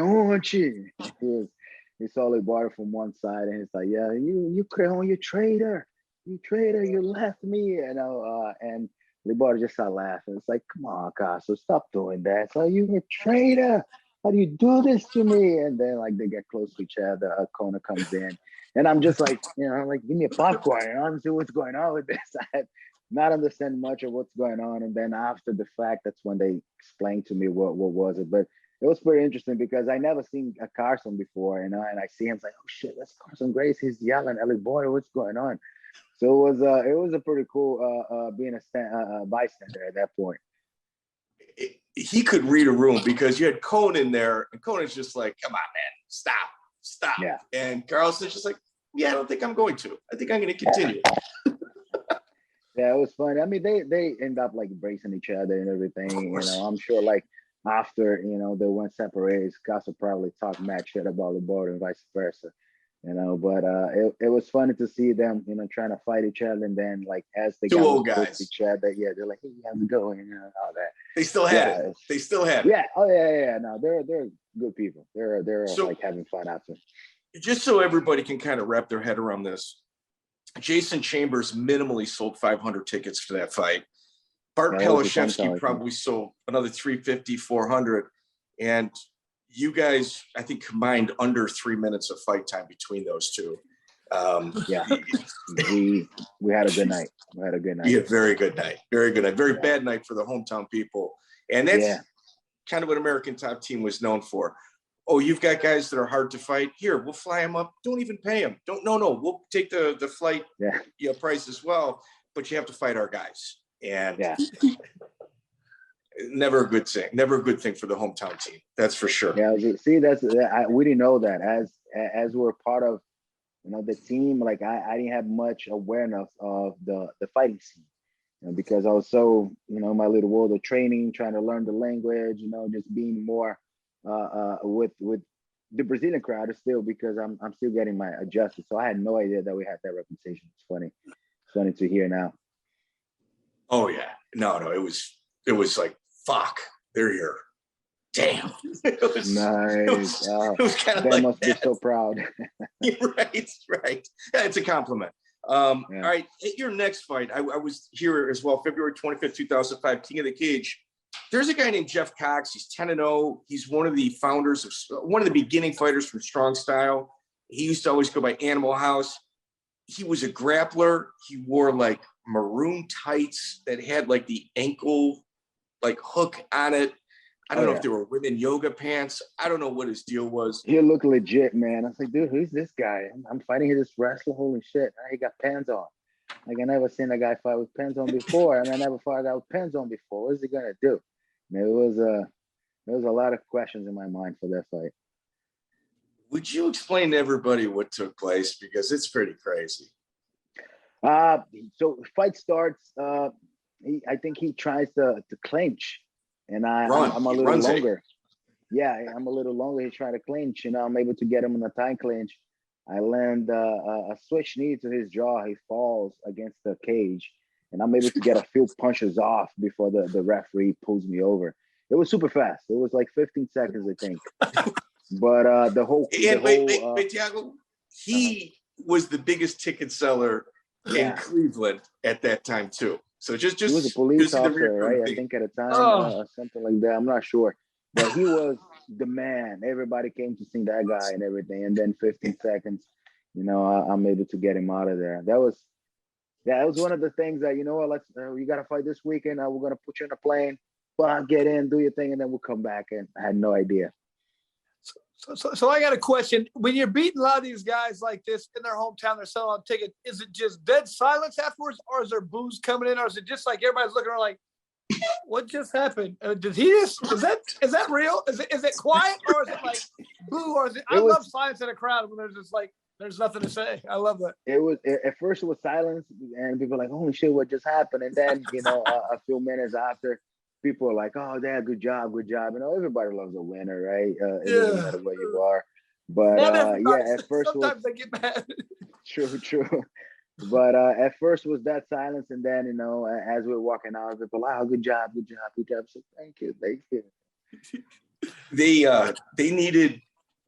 saw Liborio from one side, and he's like, yeah, you Creon, you traitor. You traitor, you left me, you know, and Liborio just started laughing. It's like, come on, Caso, stop doing that. So you a traitor. How do you do this to me? And then like they get close to each other. Kona comes in, and I'm just like, you know, like, give me a popcorn. I don't see what's going on with this. I had not understand much of what's going on. And then after the fact, that's when they explained to me what was it. But it was pretty interesting because I never seen a Carson before, you know, and I see him like, oh shit, that's Carson Grace. He's yelling, Liborio, what's going on? So it was a pretty cool being a bystander at that point. He could read a room because you had Conan there, and Conan's just like, come on, man, stop. Yeah. And Carlson's just like, yeah, I don't think I'm going to. I think I'm going to continue. Yeah, it was fun. I mean, they end up like embracing each other and everything. You know, I'm sure like after, you know, they went separate, Caso probably talked mad shit about Liborio and vice versa. You know, but it was funny to see them, you know, trying to fight each other, and then like as they two got old guys, each other, they're like, hey, how's it going, and all that. They still had it. They still had it. Yeah. Oh yeah. No, they're good people. They're so, like having fun after. Just so everybody can kind of wrap their head around this, Jason Chambers minimally sold 500 tickets for that fight. Bart Pelashevsky probably sold another 350, 400, and you guys, I think, combined under 3 minutes of fight time between those two. Yeah, we had a good night. Yeah, very good night. Very good night. Very bad night for the hometown people. And that's kind of what American Top Team was known for. Oh, you've got guys that are hard to fight. Here, we'll fly them up. Don't even pay them. No. We'll take the flight price as well, but you have to fight our guys. And never a good thing for the hometown team. That's for sure. Yeah, see, we didn't know that as we're part of, you know, the team. Like I didn't have much awareness of the fighting scene, you know, because I was so, you know, my little world of training, trying to learn the language, you know, just being more with the Brazilian crowd still, because I'm still getting my adjusted. So I had no idea that we had that representation. It's funny to hear now. Oh yeah, no, it was like, fuck, they're here. Damn. It was nice. It was kind of they like must be so proud. Right. Yeah, it's a compliment. All right, at your next fight, I was here as well, February 25th, 2005, King of the Cage. There's a guy named Jeff Cox. He's 10-0. He's one of the founders of one of the beginning fighters from Strong Style. He used to always go by Animal House. He was a grappler. He wore like maroon tights that had like the ankle like hook on it. I don't know if they were women yoga pants. I don't know what his deal was. He looked legit, man. I was like, dude, who's this guy? I'm fighting this wrestler. Holy shit. He got pants on. Like, I never seen a guy fight with pants on before. I never fought a guy with pants on before. What is he gonna do? And there was a lot of questions in my mind for that fight. Would you explain to everybody what took place? Because it's pretty crazy. So fight starts. I think he tries to clinch, and I'm a little longer. Yeah, I'm a little longer. He's trying to clinch. You know, I'm able to get him in a time clinch. I land a switch knee to his jaw. He falls against the cage, and I'm able to get a few punches off before the referee pulls me over. It was super fast. It was like 15 seconds, I think. But wait, Thiago, he was the biggest ticket seller in Cleveland at that time too. So just he was a police officer, right? I think at a time, something like that. I'm not sure, but he was the man. Everybody came to see that guy and everything. And then 15 seconds, you know, I'm able to get him out of there. That was one of the things that, you know what, you got to fight this weekend. We're gonna put you in a plane, but get in, do your thing, and then we'll come back. And I had no idea. So I got a question. When you're beating a lot of these guys like this in their hometown, they're selling a ticket. Is it just dead silence afterwards, or is there booze coming in, or is it just like everybody's looking around like, What just happened? Did he just? Is that real? Is it quiet or is it like boo? Or is it? I love silence in a crowd when there's just like there's nothing to say. I love that. At first it was silence, and people were like, "Holy shit, what just happened?" And then a few minutes after, people are like, "Oh, Dad, good job, good job." Everybody loves a winner, right? It doesn't matter where you are. But at first sometimes they get mad. True. But at first it was that silence, and then as we were walking out, people, "Wow, good job." So thank you. They needed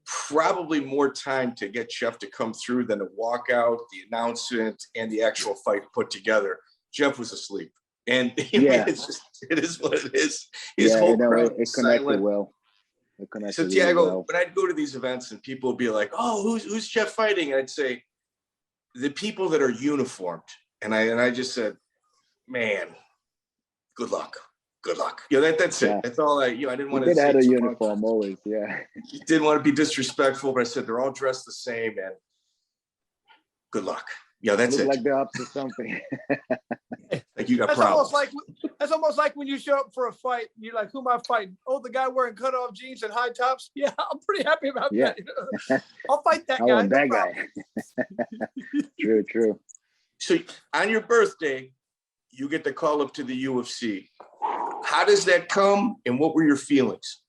probably more time to get Jeff to come through than the walkout, the announcement, and the actual fight put together. Jeff was asleep, and it is what it is. His whole crowd it connected silent. Well. So Thiago, when I'd go to these events and people would be like, "Oh, who's Jeff fighting?" And I'd say, the people that are uniformed. And I just said, man, good luck. That's it. That's all I didn't want to say. Had a uniform always, yeah. Didn't want to be disrespectful, but I said, they're all dressed the same and good luck. Yeah, that's it. Like they're up to something. Like you got problems. That's almost like when you show up for a fight and you're like, who am I fighting? Oh, the guy wearing cutoff jeans and high tops? Yeah, I'm pretty happy about that. I'll fight that guy. That guy. True. So on your birthday, you get the call up to the UFC. How does that come and what were your feelings?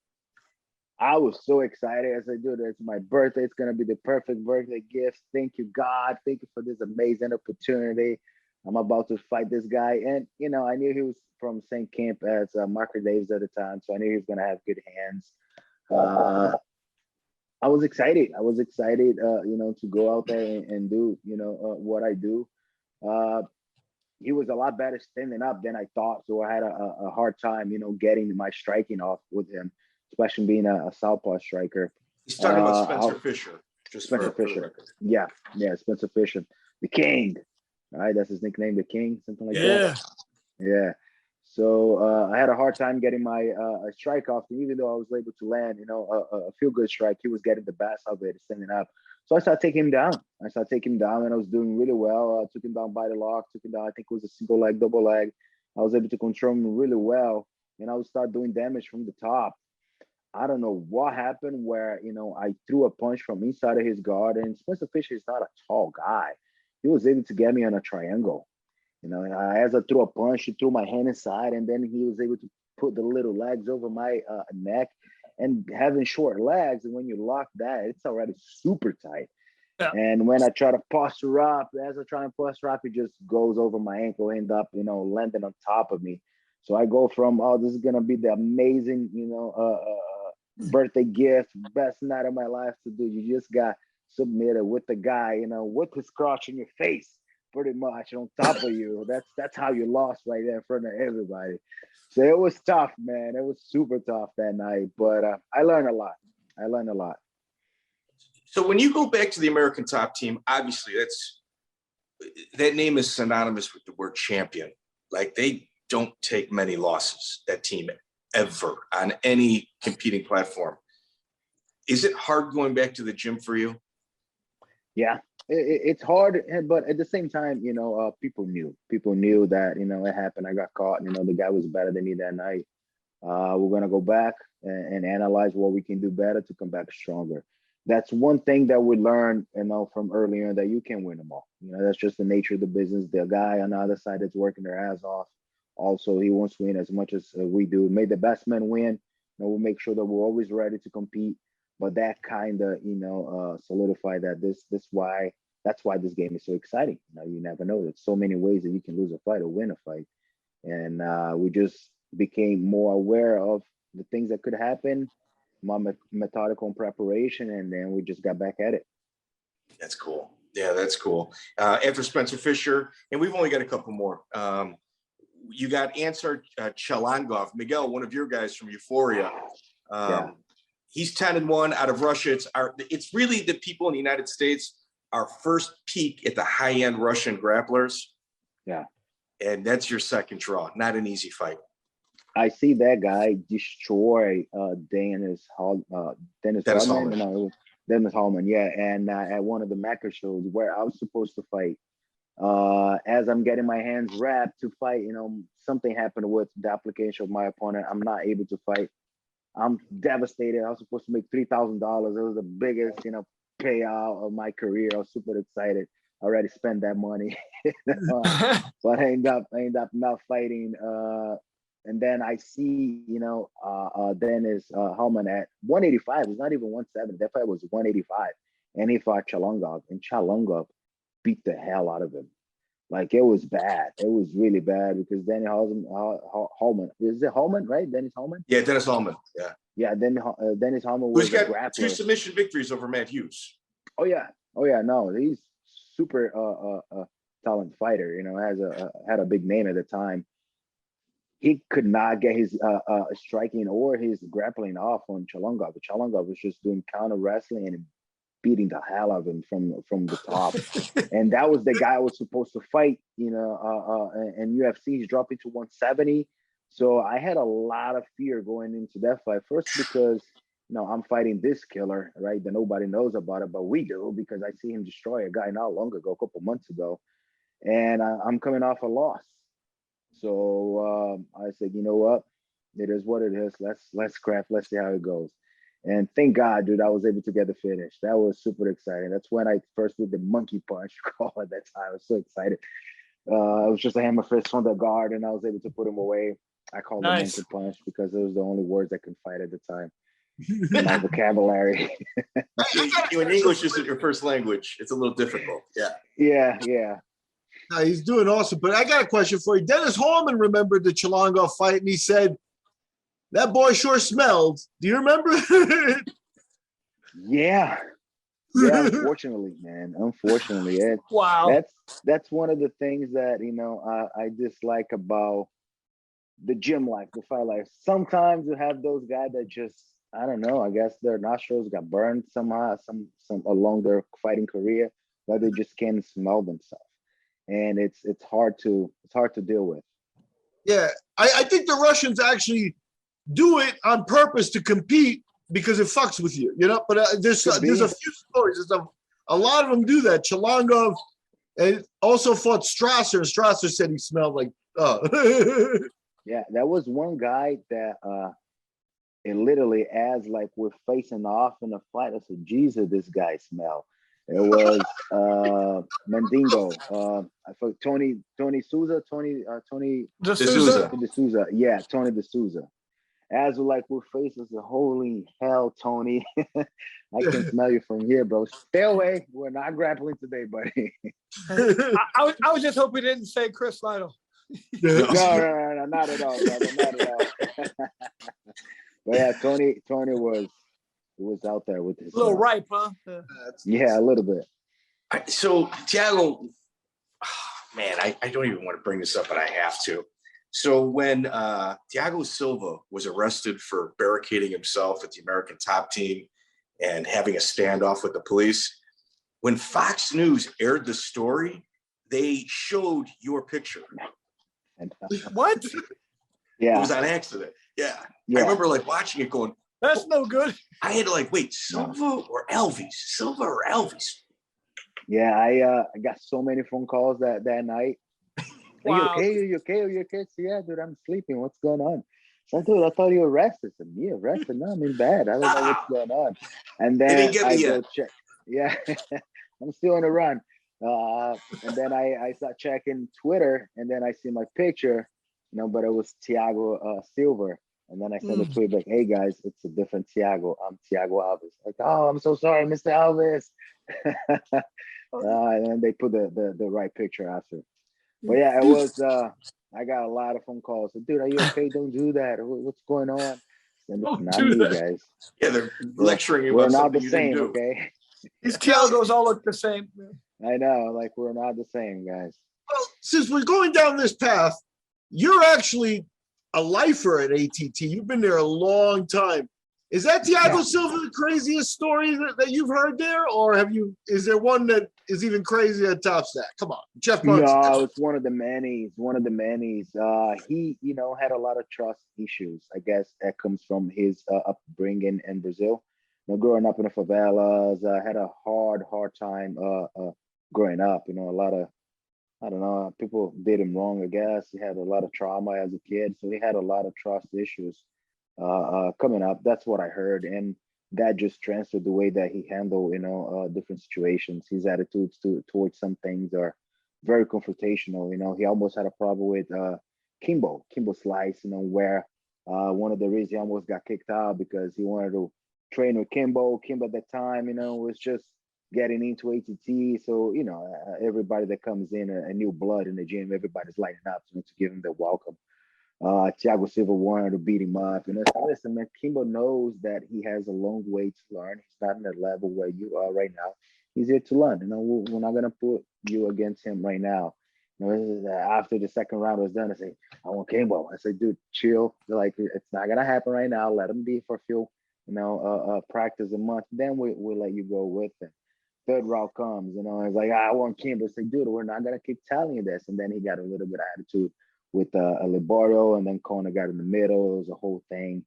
I was so excited as I do this. It's my birthday. It's going to be the perfect birthday gift. Thank you, God. Thank you for this amazing opportunity. I'm about to fight this guy. And, I knew he was from the same camp as Marker Davis at the time. So I knew he was going to have good hands. I was excited. To go out there and do, what I do. He was a lot better standing up than I thought. So I had a hard time, getting my striking off with him, especially being a southpaw striker. He's talking about Spencer Fisher. Spencer Fisher. Yeah, Spencer Fisher. The King. All right, that's his nickname, the King, something like that. Yeah. So I had a hard time getting my strike off, even though I was able to land, a feel good strike. He was getting the best of it, standing up. So I started taking him down. And I was doing really well. I took him down by the lock, took him down. I think it was a single leg, double leg. I was able to control him really well, and I would start doing damage from the top. I don't know what happened where, I threw a punch from inside of his guard, and Spencer Fisher is not a tall guy. He was able to get me on a triangle. As I threw a punch, he threw my hand inside, and then he was able to put the little legs over my neck. And having short legs, and when you lock that, it's already super tight. Yeah. And when I try to posture up, it just goes over my ankle, end up, landing on top of me. So I go from, this is going to be the amazing, birthday gift, best night of my life to do. You just got submitted with the guy, with his crotch in your face, pretty much on top of you. That's how you lost right there in front of everybody. So it was tough, man. It was super tough that night, but I learned a lot. So when you go back to the American Top Team, obviously that name is synonymous with the word champion. Like they don't take many losses, that team, ever on any competing platform. Is it hard going back to the gym for you? Yeah, it's hard, but at the same time, people knew that, it happened. I got caught, the guy was better than me that night. We're going to go back and analyze what we can do better to come back stronger. That's one thing that we learned, from earlier, that you can win them all. That's just the nature of the business. The guy on the other side that's working their ass off. Also, he wants to win as much as we do. May the best man win. We'll make sure that we're always ready to compete. But that kind of, solidified that that's why this game is so exciting. You never know. There's so many ways that you can lose a fight or win a fight. And we just became more aware of the things that could happen, more methodical preparation, and then we just got back at it. That's cool. Yeah, that's cool. After Spencer Fisher, and we've only got a couple more. You got Ansar Chalangov, Miguel, one of your guys from Euphoria. He's 10-1 out of Russia. It's really the people in the United States, our first peek at the high-end Russian grapplers. Yeah. And that's your second draw. Not an easy fight. I see that guy destroy Dennis Hallman. Yeah. And at one of the Macca shows where I was supposed to fight As I'm getting my hands wrapped to fight, something happened with the application of my opponent. I'm not able to fight. I'm devastated. I was supposed to make $3,000. It was the biggest, payout of my career. I was super excited. I already spent that money, but I end up not fighting. And then I see, Dennis Hallman at 185. It's not even 170. That fight was 185, and he fought Chalungov, and Chalungov beat the hell out of him. Like, it was bad. It was really bad because Dennis Hallman, is it Hallman, right? Dennis Hallman? Yeah, Dennis Hallman. Yeah. Yeah, Dennis Hallman was Who's got a grappler. 2 submission victories over Matt Hughes. Oh yeah. No, he's super talented fighter. Had a big name at the time. He could not get his striking or his grappling off on Chalungov. Chalungov was just doing counter wrestling and beating the hell out of him from the top. And that was the guy I was supposed to fight, and UFC. He's dropping to 170. So I had a lot of fear going into that fight. First, because, I'm fighting this killer, right? That nobody knows about it, but we do, because I see him destroy a guy not long ago, a couple months ago. And I'm coming off a loss. So I said, you know what? It is what it is. Let's scrap. Let's see how it goes. And thank God, dude, I was able to get the finish. That was super exciting. That's when I first did the monkey punch call at that time. I was so excited. It was just a hammer fist from the guard, and I was able to put him away. I called the monkey punch because it was the only words I could fight at the time. My vocabulary. When English isn't your first language, it's a little difficult. Yeah. No, he's doing awesome. But I got a question for you. Dennis Hallman remembered the Chalungov fight, and he said, that boy sure smelled. Do you remember? Yeah, unfortunately, man. Unfortunately. Wow. That's one of the things that, I dislike about the gym life, the fight life. Sometimes you have those guys that just, I don't know, I guess their nostrils got burned somehow, some along their fighting career, but they just can't smell themselves. And it's hard to deal with. Yeah. I think the Russians actually do it on purpose to compete because it fucks with you, But there's a few stories. A lot of them do that. Chalungov and also fought Strasser. Strasser said he smelled like, Yeah, that was one guy that it literally, as like we're facing off in a fight, I said, Jesus, this guy smell. It was Mandingo. I thought Tony Souza. D'Souza. Yeah, Tony D'Souza. As we're facing, I said, holy hell, Tony. I can smell you from here, bro. Stay away. We're not grappling today, buddy. I was just hoping he didn't say Chris Lytle. No, not at all, brother. Not at all. But yeah, Tony was out there with his a little ripe, huh? Yeah, a little bit. So Thiago, man, I don't even want to bring this up, but I have to. So when Thiago Silva was arrested for barricading himself at the American Top Team and having a standoff with the police, when Fox News aired the story, they showed your picture. What? Yeah. It was on accident. Yeah. I remember watching it going, that's no good. I had to wait, Silva or Alves? Silva or Alves? Yeah, I got so many phone calls that night. Wow. Are you okay? So, yeah, dude, I'm sleeping. What's going on? So, dude, I thought you were arrested. I said, me arrested? No, I'm in bed. I don't know what's going on. And then I go check. Yeah, I'm still on the run. And then I start checking Twitter, and then I see my picture, but it was Thiago Silva. And then I sent a tweet like, hey, guys, it's a different Thiago. I'm Thiago Alves. Like, oh, I'm so sorry, Mr. Alves. And then they put the right picture after. But yeah, it was, I got a lot of phone calls. Like, dude, are you okay? Don't do that. What's going on? And not me, guys. Yeah, they're lecturing you about about something you didn't do. Okay? These Thiagos all look the same. I know, we're not the same, guys. Well, since we're going down this path, you're actually a lifer at ATT. You've been there a long time. Is that Thiago Silva the craziest story that you've heard there? Or is there one that is even crazier that tops that? Come on, Jeff Munson. No, it's one of the many. He, had a lot of trust issues. I guess that comes from his upbringing in Brazil. Growing up in the favelas, had a hard time growing up. A lot of I don't know, people did him wrong, I guess. He had a lot of trauma as a kid, so he had a lot of trust issues coming up. That's what I heard, and that just transferred the way that he handled, different situations. His attitudes towards some things are very confrontational. He almost had a problem with Kimbo Slice, where one of the reasons he almost got kicked out because he wanted to train with Kimbo. Kimbo at that time, was just getting into ATT. So, everybody that comes in, a new blood in the gym, everybody's lighting up to give him the welcome. Thiago Silva wanted to beat him up. So listen, man, Kimbo knows that he has a long way to learn. He's not in the level where you are right now. He's here to learn. We're not going to put you against him right now. After the second round was done, I say, I want Kimbo. I said, dude, chill. Like, it's not going to happen right now. Let him be for a few, practice a month. Then we'll let you go with him. Third round comes, it's like, I want Kimbo. I say, dude, we're not going to keep telling you this. And then he got a little bit of attitude with a Liborio, and then Kona got in the middle. It was a whole thing,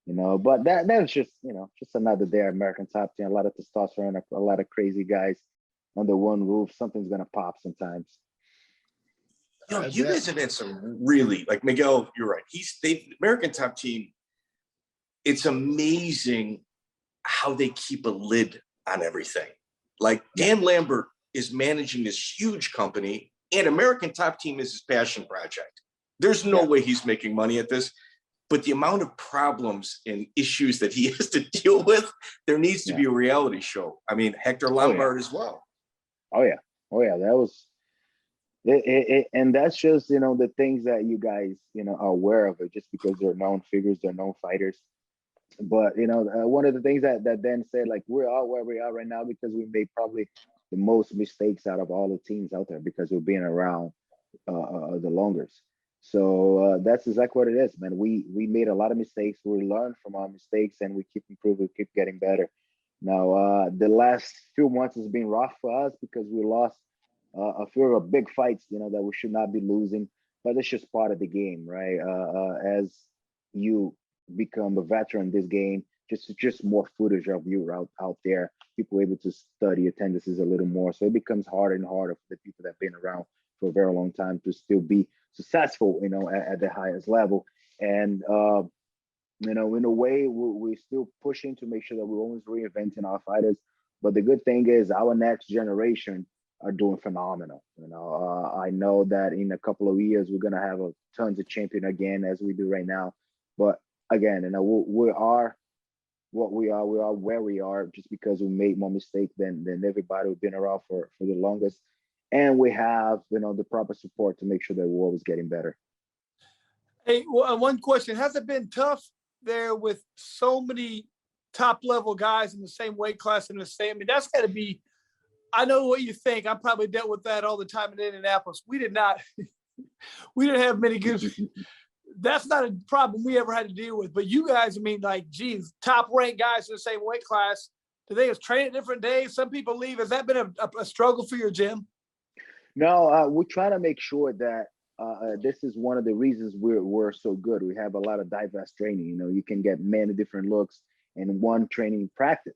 But that's just, just another day American Top Team. A lot of testosterone, a lot of crazy guys under one roof. Something's gonna pop sometimes. You guys have had some really, like Miguel. You're right. American Top Team. It's amazing how they keep a lid on everything. Like Dan Lambert is managing this huge company, and American Top Team is his passion project. There's no way he's making money at this, but the amount of problems and issues that he has to deal with, there needs to be a reality show. I mean, Hector Lombard as well. Oh yeah. That was it, and that's just, the things that you guys, are aware of it just because they're known figures, they're known fighters. But, one of the things that Dan said, like, we're all where we are right now because we made probably the most mistakes out of all the teams out there because we're being around the longest. So that's exactly what it is, man. We made a lot of mistakes. We learned from our mistakes, and we keep improving, keep getting better. Now, the last few months has been rough for us because we lost a few of big fights, that we should not be losing. But it's just part of the game, right? As you become a veteran in this game, just more footage of you out there. People able to study your tendencies a little more. So it becomes harder and harder for the people that have been around for a very long time to still be successful, at the highest level. And, in a way, we're still pushing to make sure that we're always reinventing our fighters. But the good thing is our next generation are doing phenomenal. I know that in a couple of years, we're going to have tons of champion again, as we do right now. But again, we are what we are. We are where we are just because we made more mistakes than everybody who's been around for the longest. And we have, the proper support to make sure that we're always getting better. Hey, one question. Has it been tough there with so many top-level guys in the same weight class in the same? I mean, that's got to be – I know what you think. I probably dealt with that all the time in Indianapolis. We didn't have many good – that's not a problem we ever had to deal with. But you guys, I mean, like, geez, top-ranked guys in the same weight class, do they train at different days? Some people leave. Has that been a struggle for your gym? No, we try to make sure that this is one of the reasons we're so good. We have a lot of diverse training. You can get many different looks in one training practice.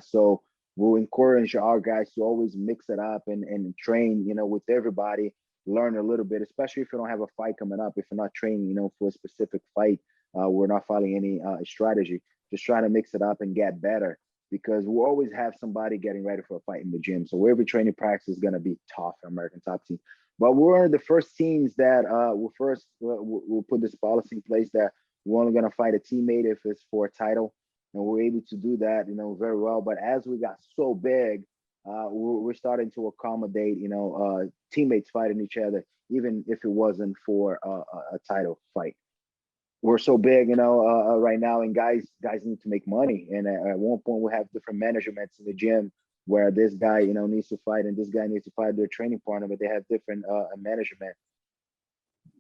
So we'll encourage our guys to always mix it up and train, with everybody, learn a little bit, especially if you don't have a fight coming up. If you're not training, for a specific fight, we're not following any strategy. Just trying to mix it up and get better. Because we'll always have somebody getting ready for a fight in the gym. So every training practice is going to be tough for American Top Team. But we're one of the first teams that we'll put this policy in place that we're only going to fight a teammate if it's for a title. And we're able to do that, very well. But as we got so big, we're starting to accommodate, teammates fighting each other, even if it wasn't for a title fight. We're so big, right now, and guys need to make money. And at one point, we have different managements in the gym where this guy, needs to fight and this guy needs to fight their training partner, but they have different management.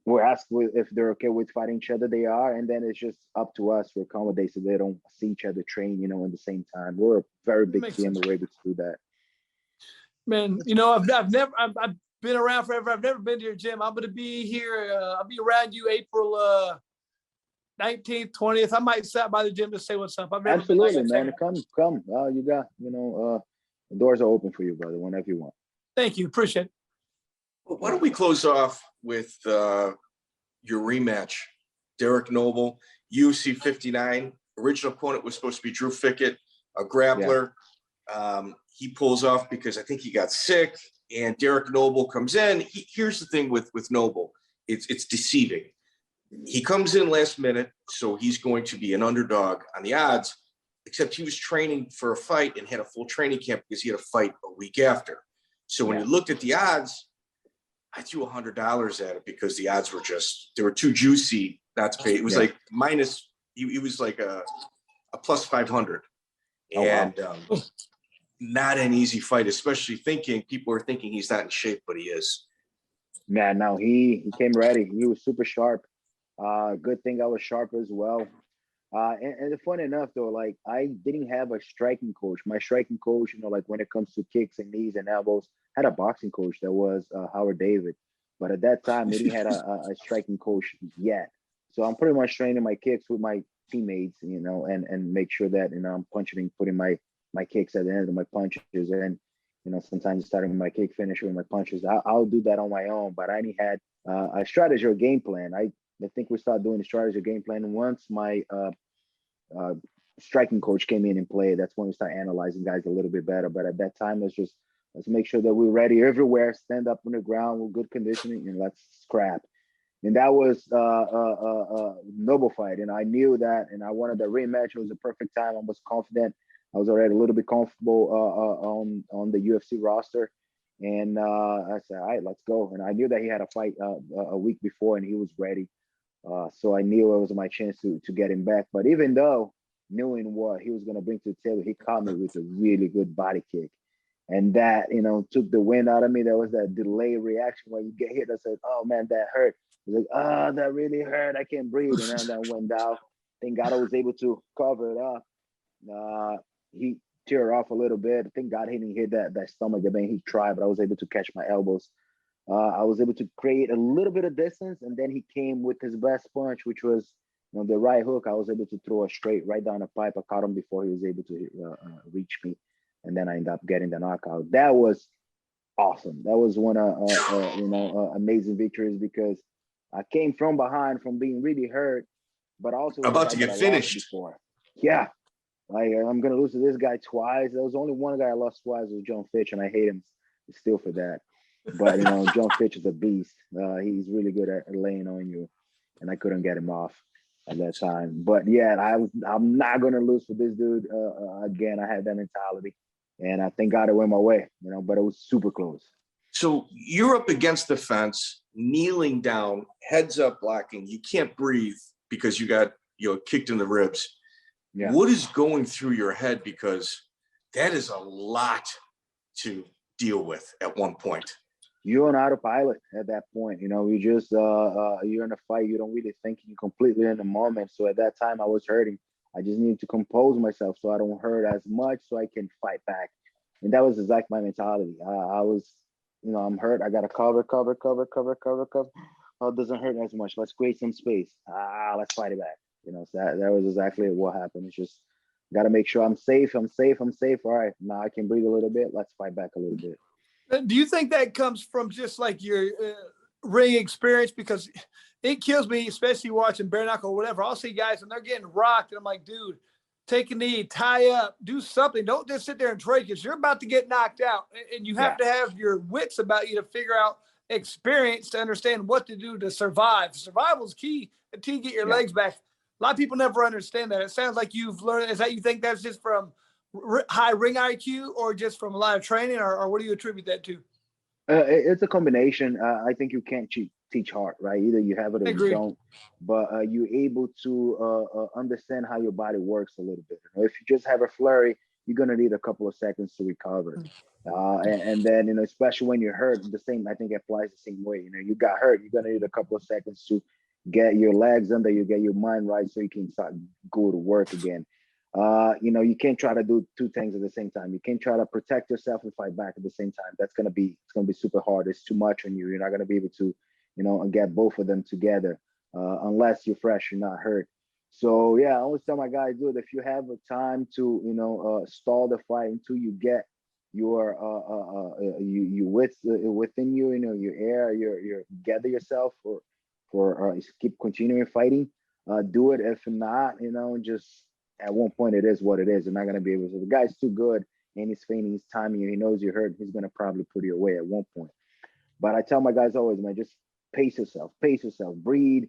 We're asked if they're okay with fighting each other. They are, and then it's just up to us to accommodate so they don't see each other train, in the same time. We're a very big team, and we're able to do that. Man, I've been around forever. I've never been to your gym. I'm going to be here. I'll be around you April 19th, 20th. I might stop by the gym to say what's up. Absolutely, man. Come. You got, the doors are open for you, brother, whenever you want. Thank you. Appreciate it. Well, why don't we close off with your rematch, Derrick Noble, UFC 59. Original opponent was supposed to be Drew Fickett, a grappler. Yeah. He pulls off because I think he got sick, and Derrick Noble comes in. Here's the thing with Noble. It's deceiving. He comes in last minute, so he's going to be an underdog on the odds, except he was training for a fight and had a full training camp because he had a fight a week after. So when you looked at the odds, I threw $100 at it because the odds were they were too juicy not to pay. It was like minus, it was like a plus 500. And not an easy fight, especially people are thinking he's not in shape, but he is. Man, no, he came ready. He was super sharp. Good thing I was sharp as well. And funny enough, though, like I didn't have a striking coach. My striking coach, like when it comes to kicks and knees and elbows, had a boxing coach that was Howard David. But at that time, we didn't have a striking coach yet. So I'm pretty much training my kicks with my teammates, and make sure that, I'm punching and putting my kicks at the end of my punches. And, sometimes starting my kick, finishing with my punches. I'll do that on my own, but I only had a strategy or game plan. I think we started doing the strategy or game plan once my striking coach came in and played. That's when we start analyzing guys a little bit better. But at that time, let's make sure that we're ready everywhere, stand up on the ground with good conditioning, and let's scrap. And that was a noble fight. And I knew that, and I wanted the rematch. It was a perfect time. I was confident. I was already a little bit comfortable on the UFC roster. And I said, all right, let's go. And I knew that he had a fight a week before, and he was ready. So I knew it was my chance to get him back. But even though, knowing what he was going to bring to the table, he caught me with a really good body kick. And that, took the wind out of me. There was that delay reaction when you get hit. I said, oh, man, that hurt. I was like, oh, that really hurt. I can't breathe. And then that went down. Thank God I was able to cover it up. He teared off a little bit. I think God didn't hit that stomach. I mean, he tried, but I was able to catch my elbows. I was able to create a little bit of distance, and then he came with his best punch, which was the right hook. I was able to throw a straight right down the pipe. I caught him before he was able to reach me, and then I ended up getting the knockout. That was awesome. That was one amazing victories because I came from behind from being really hurt, but also about to get finished. Before. Yeah. I'm going to lose to this guy twice. There was only one guy I lost twice, was John Fitch, and I hate him still for that. But, John Fitch is a beast. He's really good at laying on you, and I couldn't get him off at that time. But, yeah, I'm not going to lose for this dude. Again, I had that mentality, and I thank God it went my way, but it was super close. So you're up against the fence, kneeling down, heads up blocking. You can't breathe because you got kicked in the ribs. Yeah. What is going through your head? Because that is a lot to deal with at one point. You're on autopilot at that point. You just, you're in a fight. You don't really think. You're completely in the moment. So at that time I was hurting. I just needed to compose myself so I don't hurt as much so I can fight back. And that was exactly my mentality. I was, I'm hurt. I got to cover. Oh, it doesn't hurt as much. Let's create some space. Let's fight it back. So that was exactly what happened. It's just got to make sure I'm safe. All right, now I can breathe a little bit. Let's fight back a little bit. Do you think that comes from just like your ring experience? Because it kills me, especially watching bare knuckle or whatever. I'll see guys and they're getting rocked, and I'm like, dude, take a knee, tie up, do something. Don't just sit there and trade because you're about to get knocked out. And you have to have your wits about you to figure out experience to understand what to do to survive. Survival is key until you get your legs back. A lot of people never understand that. It sounds like you've learned. Is that you think that's just from high ring IQ or just from a lot of training, or what do you attribute that to? It's a combination. I think you can't teach heart, right? Either you have it or you don't. But you're able to understand how your body works a little bit. If you just have a flurry, you're going to need a couple of seconds to recover. And then, especially when you're hurt, the same, I think it applies the same way. You got hurt, you're going to need a couple of seconds to get your legs under you, get your mind right so you can start go to work again. You can't try to do two things at the same time. You can't try to protect yourself and fight back at the same time. It's gonna be super hard. It's too much on you. You're not gonna be able to, get both of them together unless you're fresh, you're not hurt. So yeah, I always tell my guys, dude, if you have a time to, stall the fight until you get, you within you, your air, your gather yourself for keep continuing fighting. Do it. If not, just at one point it is what it is. You're not gonna be able to. The guy's too good, and he's feigning, he's timing you. He knows you're hurt. He's gonna probably put you away at one point. But I tell my guys always, man, just pace yourself, breathe.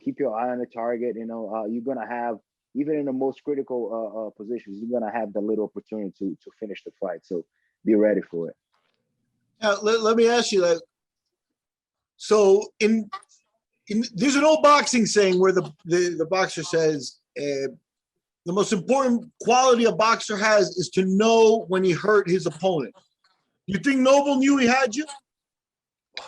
Keep your eye on the target. You're gonna have, even in the most critical positions, you're gonna have the little opportunity to finish the fight. So be ready for it. Now, let me ask you that. So there's an old boxing saying where the boxer says the most important quality a boxer has is to know when he hurt his opponent. You think Noble knew he had you?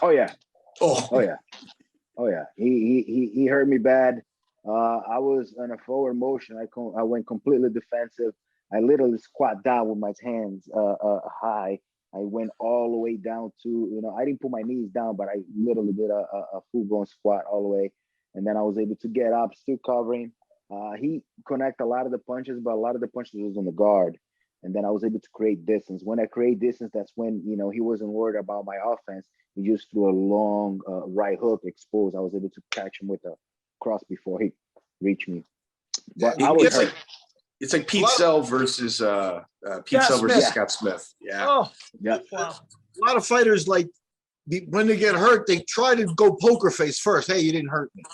Oh yeah. Oh yeah. He hurt me bad. I was in a forward motion. I went completely defensive. I literally squat down with my hands high. I went all the way down to, I didn't put my knees down, but I literally did a full-blown squat all the way. And then I was able to get up, still covering. He connected a lot of the punches, but a lot of the punches was on the guard. And then I was able to create distance. When I create distance, that's when, he wasn't worried about my offense. He just threw a long right hook exposed. I was able to catch him with a cross before he reached me. But I was hurt. It's like Pete Sell versus Scott Smith. Yeah. Oh, yeah. Wow. A lot of fighters, like, when they get hurt, they try to go poker face first. Hey, you didn't hurt me.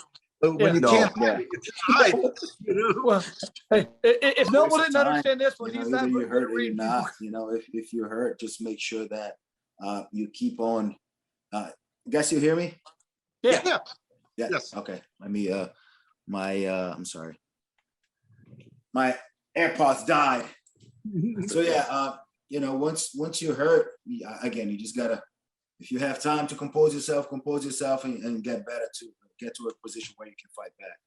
But when you can't hide it, you just hide it. Well, hey, if no one didn't understand this one, he's not you're hurt or you're not. If you're hurt, just make sure that you keep on. Guys, you hear me? Yeah. Yes. Okay. Let me. I'm sorry. My AirPods died. So yeah, once you're hurt, again, you just gotta, if you have time to compose yourself and get better to get to a position where you can fight back.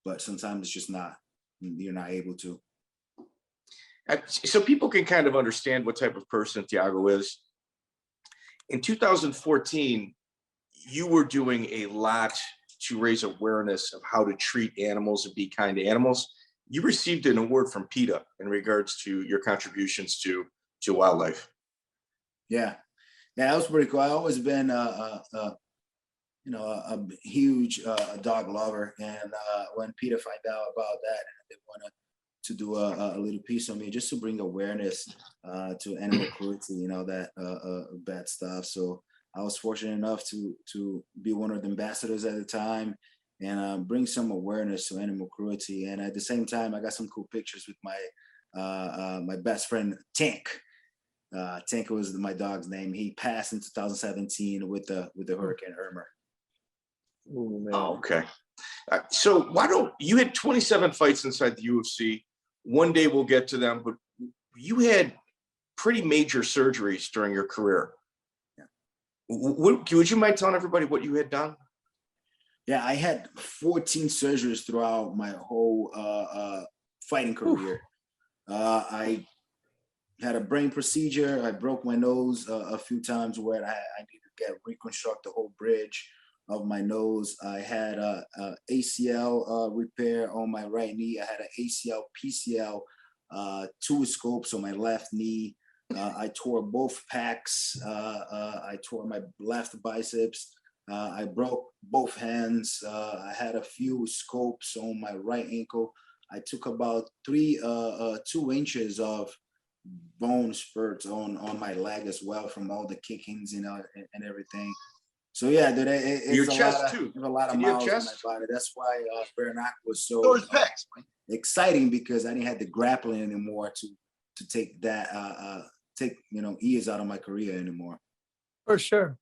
But sometimes it's just you're not able to. So people can kind of understand what type of person Thiago is. In 2014, you were doing a lot to raise awareness of how to treat animals and be kind to animals. You received an award from PETA in regards to your contributions to wildlife. Yeah, that was pretty cool. I've always been a huge dog lover, and when PETA find out about that, they wanted to do a little piece on me just to bring awareness to animal cruelty, that bad stuff. So I was fortunate enough to be one of the ambassadors at the time and bring some awareness to animal cruelty. And at the same time, I got some cool pictures with my best friend Tank. Tank was my dog's name. He passed in 2017 with the Hurricane Irma. Oh, man. Oh, okay. So why don't you had 27 fights inside the UFC? One day we'll get to them, but you had pretty major surgeries during your career. Yeah. Would you mind telling everybody what you had done? Yeah, I had 14 surgeries throughout my whole fighting career. I had a brain procedure. I broke my nose a few times where I needed to reconstruct the whole bridge of my nose. I had a ACL repair on my right knee. I had an ACL, PCL, 2 scopes on my left knee. I tore both pecs. I tore my left biceps. I broke both hands. I had a few scopes on my right ankle. I took about 2 inches of bone spurts on my leg as well from all the kickings, and everything. So yeah, dude, it's a lot of miles on my body. That's why Bernac was so exciting, because I didn't have the grappling anymore to take that years out of my career anymore. For sure.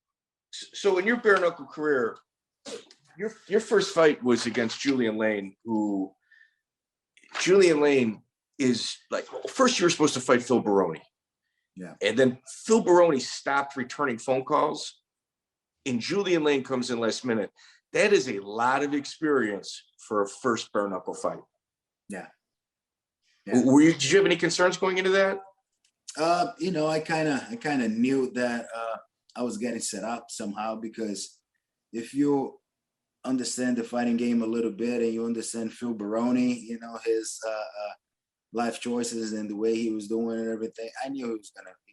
So in your bare knuckle career, your first fight was against Julian Lane, who Julian Lane is like, first you were supposed to fight Phil Baroni. Yeah. And then Phil Baroni stopped returning phone calls, and Julian Lane comes in last minute. That is a lot of experience for a first bare knuckle fight. Yeah. Did you have any concerns going into that? I kind of knew that I was getting set up somehow, because if you understand the fighting game a little bit and you understand Phil Baroni, his life choices and the way he was doing and everything, I knew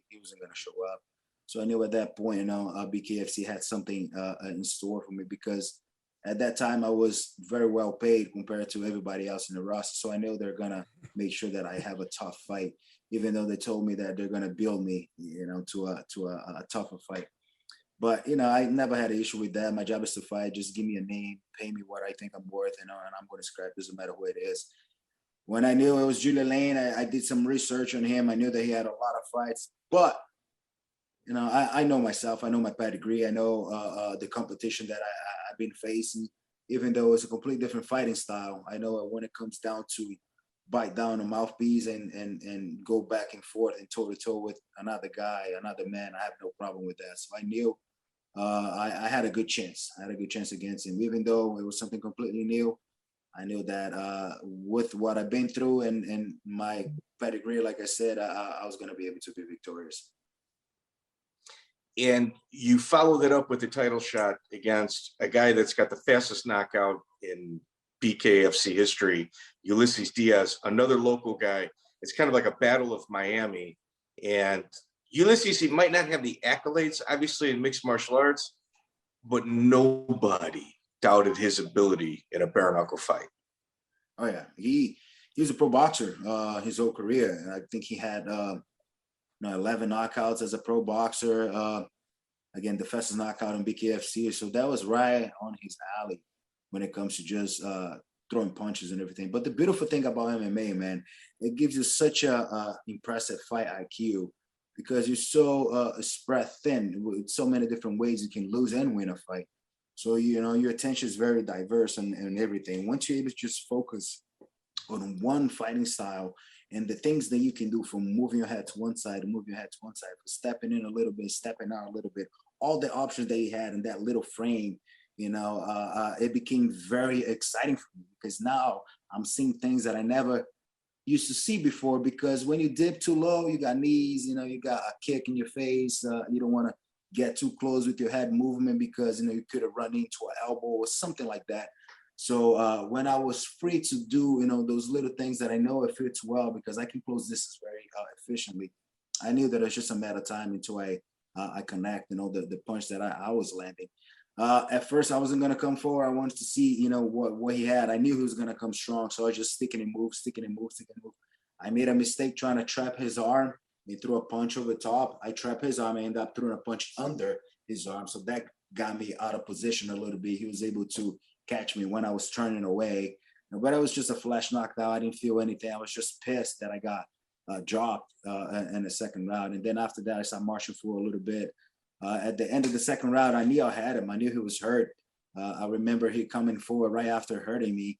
he wasn't going to show up. So I knew at that point, BKFC had something in store for me, because at that time I was very well paid compared to everybody else in the roster. So I know they're going to make sure that I have a tough fight, even though they told me that they're going to build me, to a tougher fight. But, I never had an issue with that. My job is to fight. Just give me a name, pay me what I think I'm worth, and I'm going to scrap. Doesn't matter who it is. When I knew it was Julian, I did some research on him. I knew that he had a lot of fights. But, I know myself. I know my pedigree. I know the competition that I've been facing. Even though it's a completely different fighting style, I know when it comes down to bite down a mouthpiece and go back and forth and toe-to-toe with another guy, another man, I have no problem with that. So I knew I had a good chance. I had a good chance against him. Even though it was something completely new, I knew that with what I've been through and my pedigree, like I said, I was going to be able to be victorious. And you followed it up with the title shot against a guy that's got the fastest knockout in BKFC history, Ulysses Diaz, another local guy. It's kind of like a battle of Miami. And Ulysses, he might not have the accolades, obviously, in mixed martial arts, but nobody doubted his ability in a bare knuckle fight. Oh, yeah. He was a pro boxer his whole career. And I think he had 11 knockouts as a pro boxer. Again, the fastest knockout in BKFC. So that was right on his alley when it comes to just throwing punches and everything. But the beautiful thing about MMA, man, it gives you such a impressive fight IQ, because you're so spread thin with so many different ways you can lose and win a fight. So, your attention is very diverse and everything. Once you're able to just focus on one fighting style and the things that you can do, from moving your head to one side, moving your head to one side, stepping in a little bit, stepping out a little bit, all the options that you had in that little frame, it became very exciting for me, because now I'm seeing things that I never used to see before. Because when you dip too low, you got knees, you got a kick in your face. You don't want to get too close with your head movement, because, you could have run into an elbow or something like that. So when I was free to do, those little things that I know it fits well, because I can close distance very efficiently, I knew that it's just a matter of time until I connect, the punch that I was landing. At first, I wasn't going to come forward. I wanted to see, what he had. I knew he was going to come strong. So I was just sticking and move. I made a mistake trying to trap his arm. He threw a punch over the top. I trapped his arm. I ended up throwing a punch under his arm. So that got me out of position a little bit. He was able to catch me when I was turning away. But it was just a flash knockdown. I didn't feel anything. I was just pissed that I got dropped in the second round. And then after that, I started marching for a little bit. At the end of the second round, I knew I had him. I knew he was hurt. I remember he coming forward right after hurting me.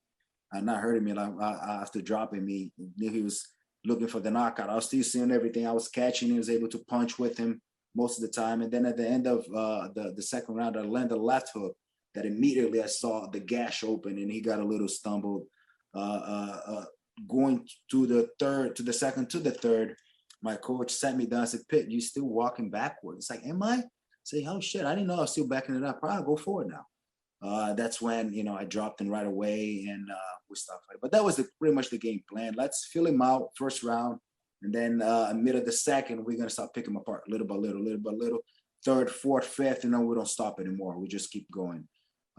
Not hurting me, after dropping me. I knew he was looking for the knockout. I was still seeing everything. I was catching. He was able to punch with him most of the time. And then at the end of the second round, I landed a left hook that immediately I saw the gash open, and he got a little stumbled. Going to the second, to the third, my coach sat me down and said, "Pitt, you still walking backwards?" It's like, am I? I say, oh shit, I didn't know I was still backing it up. I'll go forward now. That's when, I dropped him right away, and we stopped fighting. But that was pretty much the game plan. Let's fill him out first round. And then mid of the second, we're going to start picking him apart little by little. Third, fourth, fifth, we don't stop anymore. We just keep going.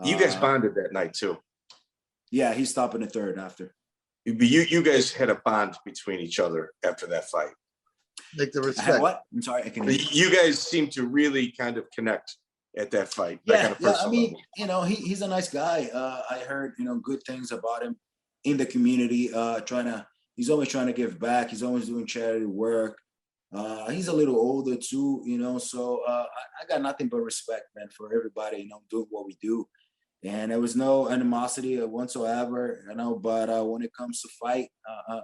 You guys bonded that night too. Yeah, he stopped in the third after. You guys had a bond between each other after that fight. Like the respect. What? I'm sorry, I can hear you guys seem to really kind of connect at that fight. Yeah, I mean, he's a nice guy. I heard, good things about him in the community. He's always trying to give back. He's always doing charity work. He's a little older too, so I got nothing but respect, man, for everybody, doing what we do. And there was no animosity whatsoever, but when it comes to fight,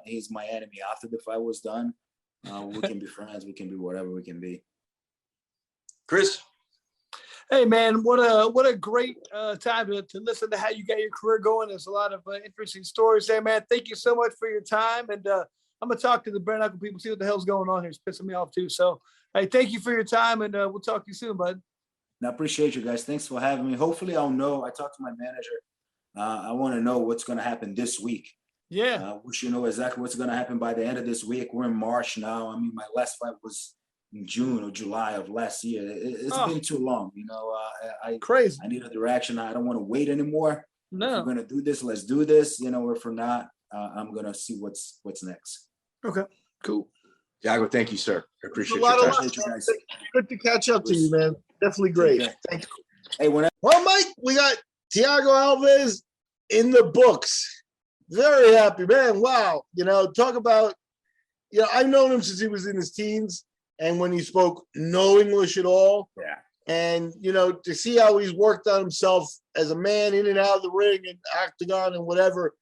he's my enemy. After the fight was done, we can be friends. We can be whatever we can be. Chris? Hey, man, what a great time to listen to how you got your career going. There's a lot of interesting stories there, man. Thank you so much for your time. And I'm going to talk to the bare knuckle people, see what the hell's going on here. It's pissing me off, too. So, hey, thank you for your time, and we'll talk to you soon, bud. I appreciate you guys. Thanks for having me. Hopefully I'll know. I talked to my manager. I want to know what's going to happen this week. Yeah. We should know exactly what's going to happen by the end of this week. We're in March now. I mean, my last fight was in June or July of last year. It's been too long. Crazy. I need a direction. I don't want to wait anymore. No. If we're going to do this, let's do this. Or if we're not, I'm going to see what's next. Okay, cool. Thiago, thank you, sir. I appreciate your time. guys. Good to catch up to you, man. Definitely great. Thank you. Hey, well, Mike, we got Thiago Alves in the books. Very happy, man. Wow. Talk about, I've known him since he was in his teens and when he spoke no English at all. Yeah. And, to see how he's worked on himself as a man in and out of the ring and octagon and whatever,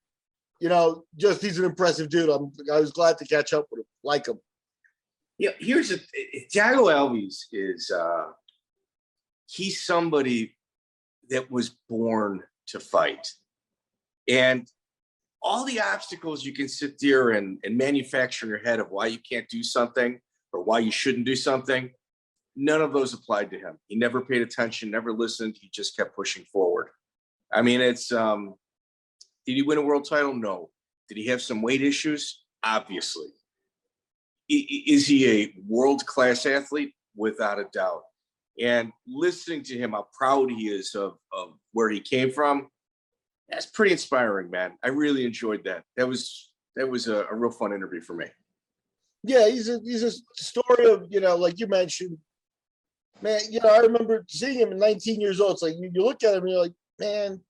just he's an impressive dude. I was glad to catch up with him, like him. Yeah, Thiago Alves is he's somebody that was born to fight. And all the obstacles you can sit there and manufacture in your head of why you can't do something or why you shouldn't do something, none of those applied to him. He never paid attention, never listened. He just kept pushing forward. I mean, it's did he win a world title? No. Did he have some weight issues? Obviously. Is he a world-class athlete? Without a doubt. And listening to him, how proud he is of where he came from, that's pretty inspiring, man. I really enjoyed that. That was a real fun interview for me. Yeah, he's a story of, like you mentioned, man, I remember seeing him at 19 years old. It's like you look at him and you're like, man,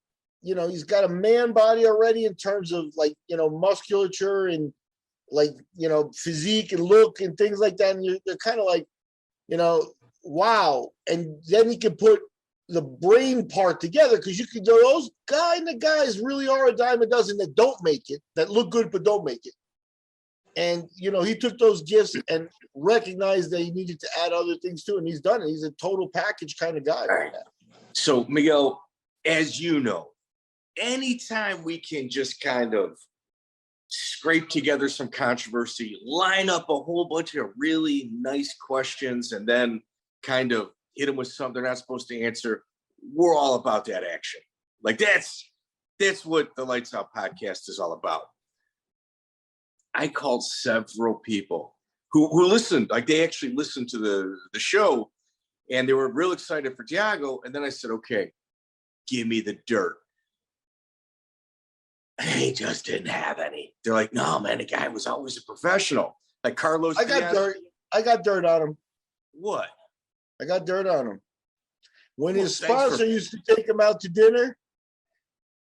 he's got a man body already in terms of like, musculature and like, physique and look and things like that. And they're kind of like, wow. And then he can put the brain part together because those guys really are a dime a dozen that don't make it, that look good but don't make it. And, he took those gifts and recognized that he needed to add other things to it, and he's done it. He's a total package kind of guy. Right. So, Miguel, as you know, anytime we can just kind of scrape together some controversy, line up a whole bunch of really nice questions, and then kind of hit them with something they're not supposed to answer, we're all about that action. Like that's what the Lights Out podcast is all about. I called several people who listened, like they actually listened to the show, and they were real excited for Thiago. And then I said, okay, give me the dirt. They just didn't have any. They're like, no, man, the guy was always a professional. Like Carlos. I got dirt on him. What? I got dirt on him. When his sponsor used to take him out to dinner,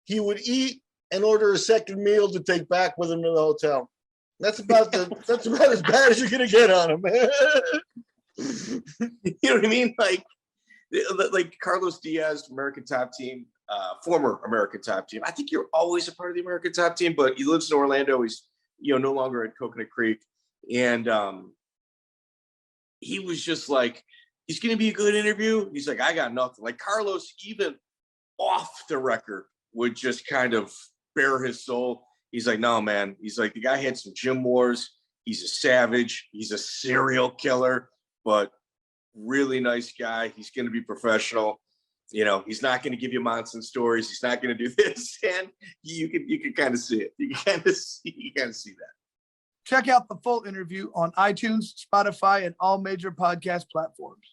he would eat and order a second meal to take back with him to the hotel. That's about as bad as you're gonna get on him, man. You know what I mean? Like Carlos Diaz, American Top Team, former American Top Team. I think you're always a part of the American Top Team, but he lives in Orlando. He's no longer at Coconut Creek, and he was just like, he's gonna be a good interview. He's like, I got nothing. Like Carlos, even off the record, would just kind of bare his soul. He's like, no, man. He's like, the guy had some gym wars. He's a savage. He's a serial killer, but really nice guy. He's going to be professional. He's not going to give you Monson stories. He's not going to do this. And you can kind of see it. You can kind of see that. Check out the full interview on iTunes, Spotify, and all major podcast platforms.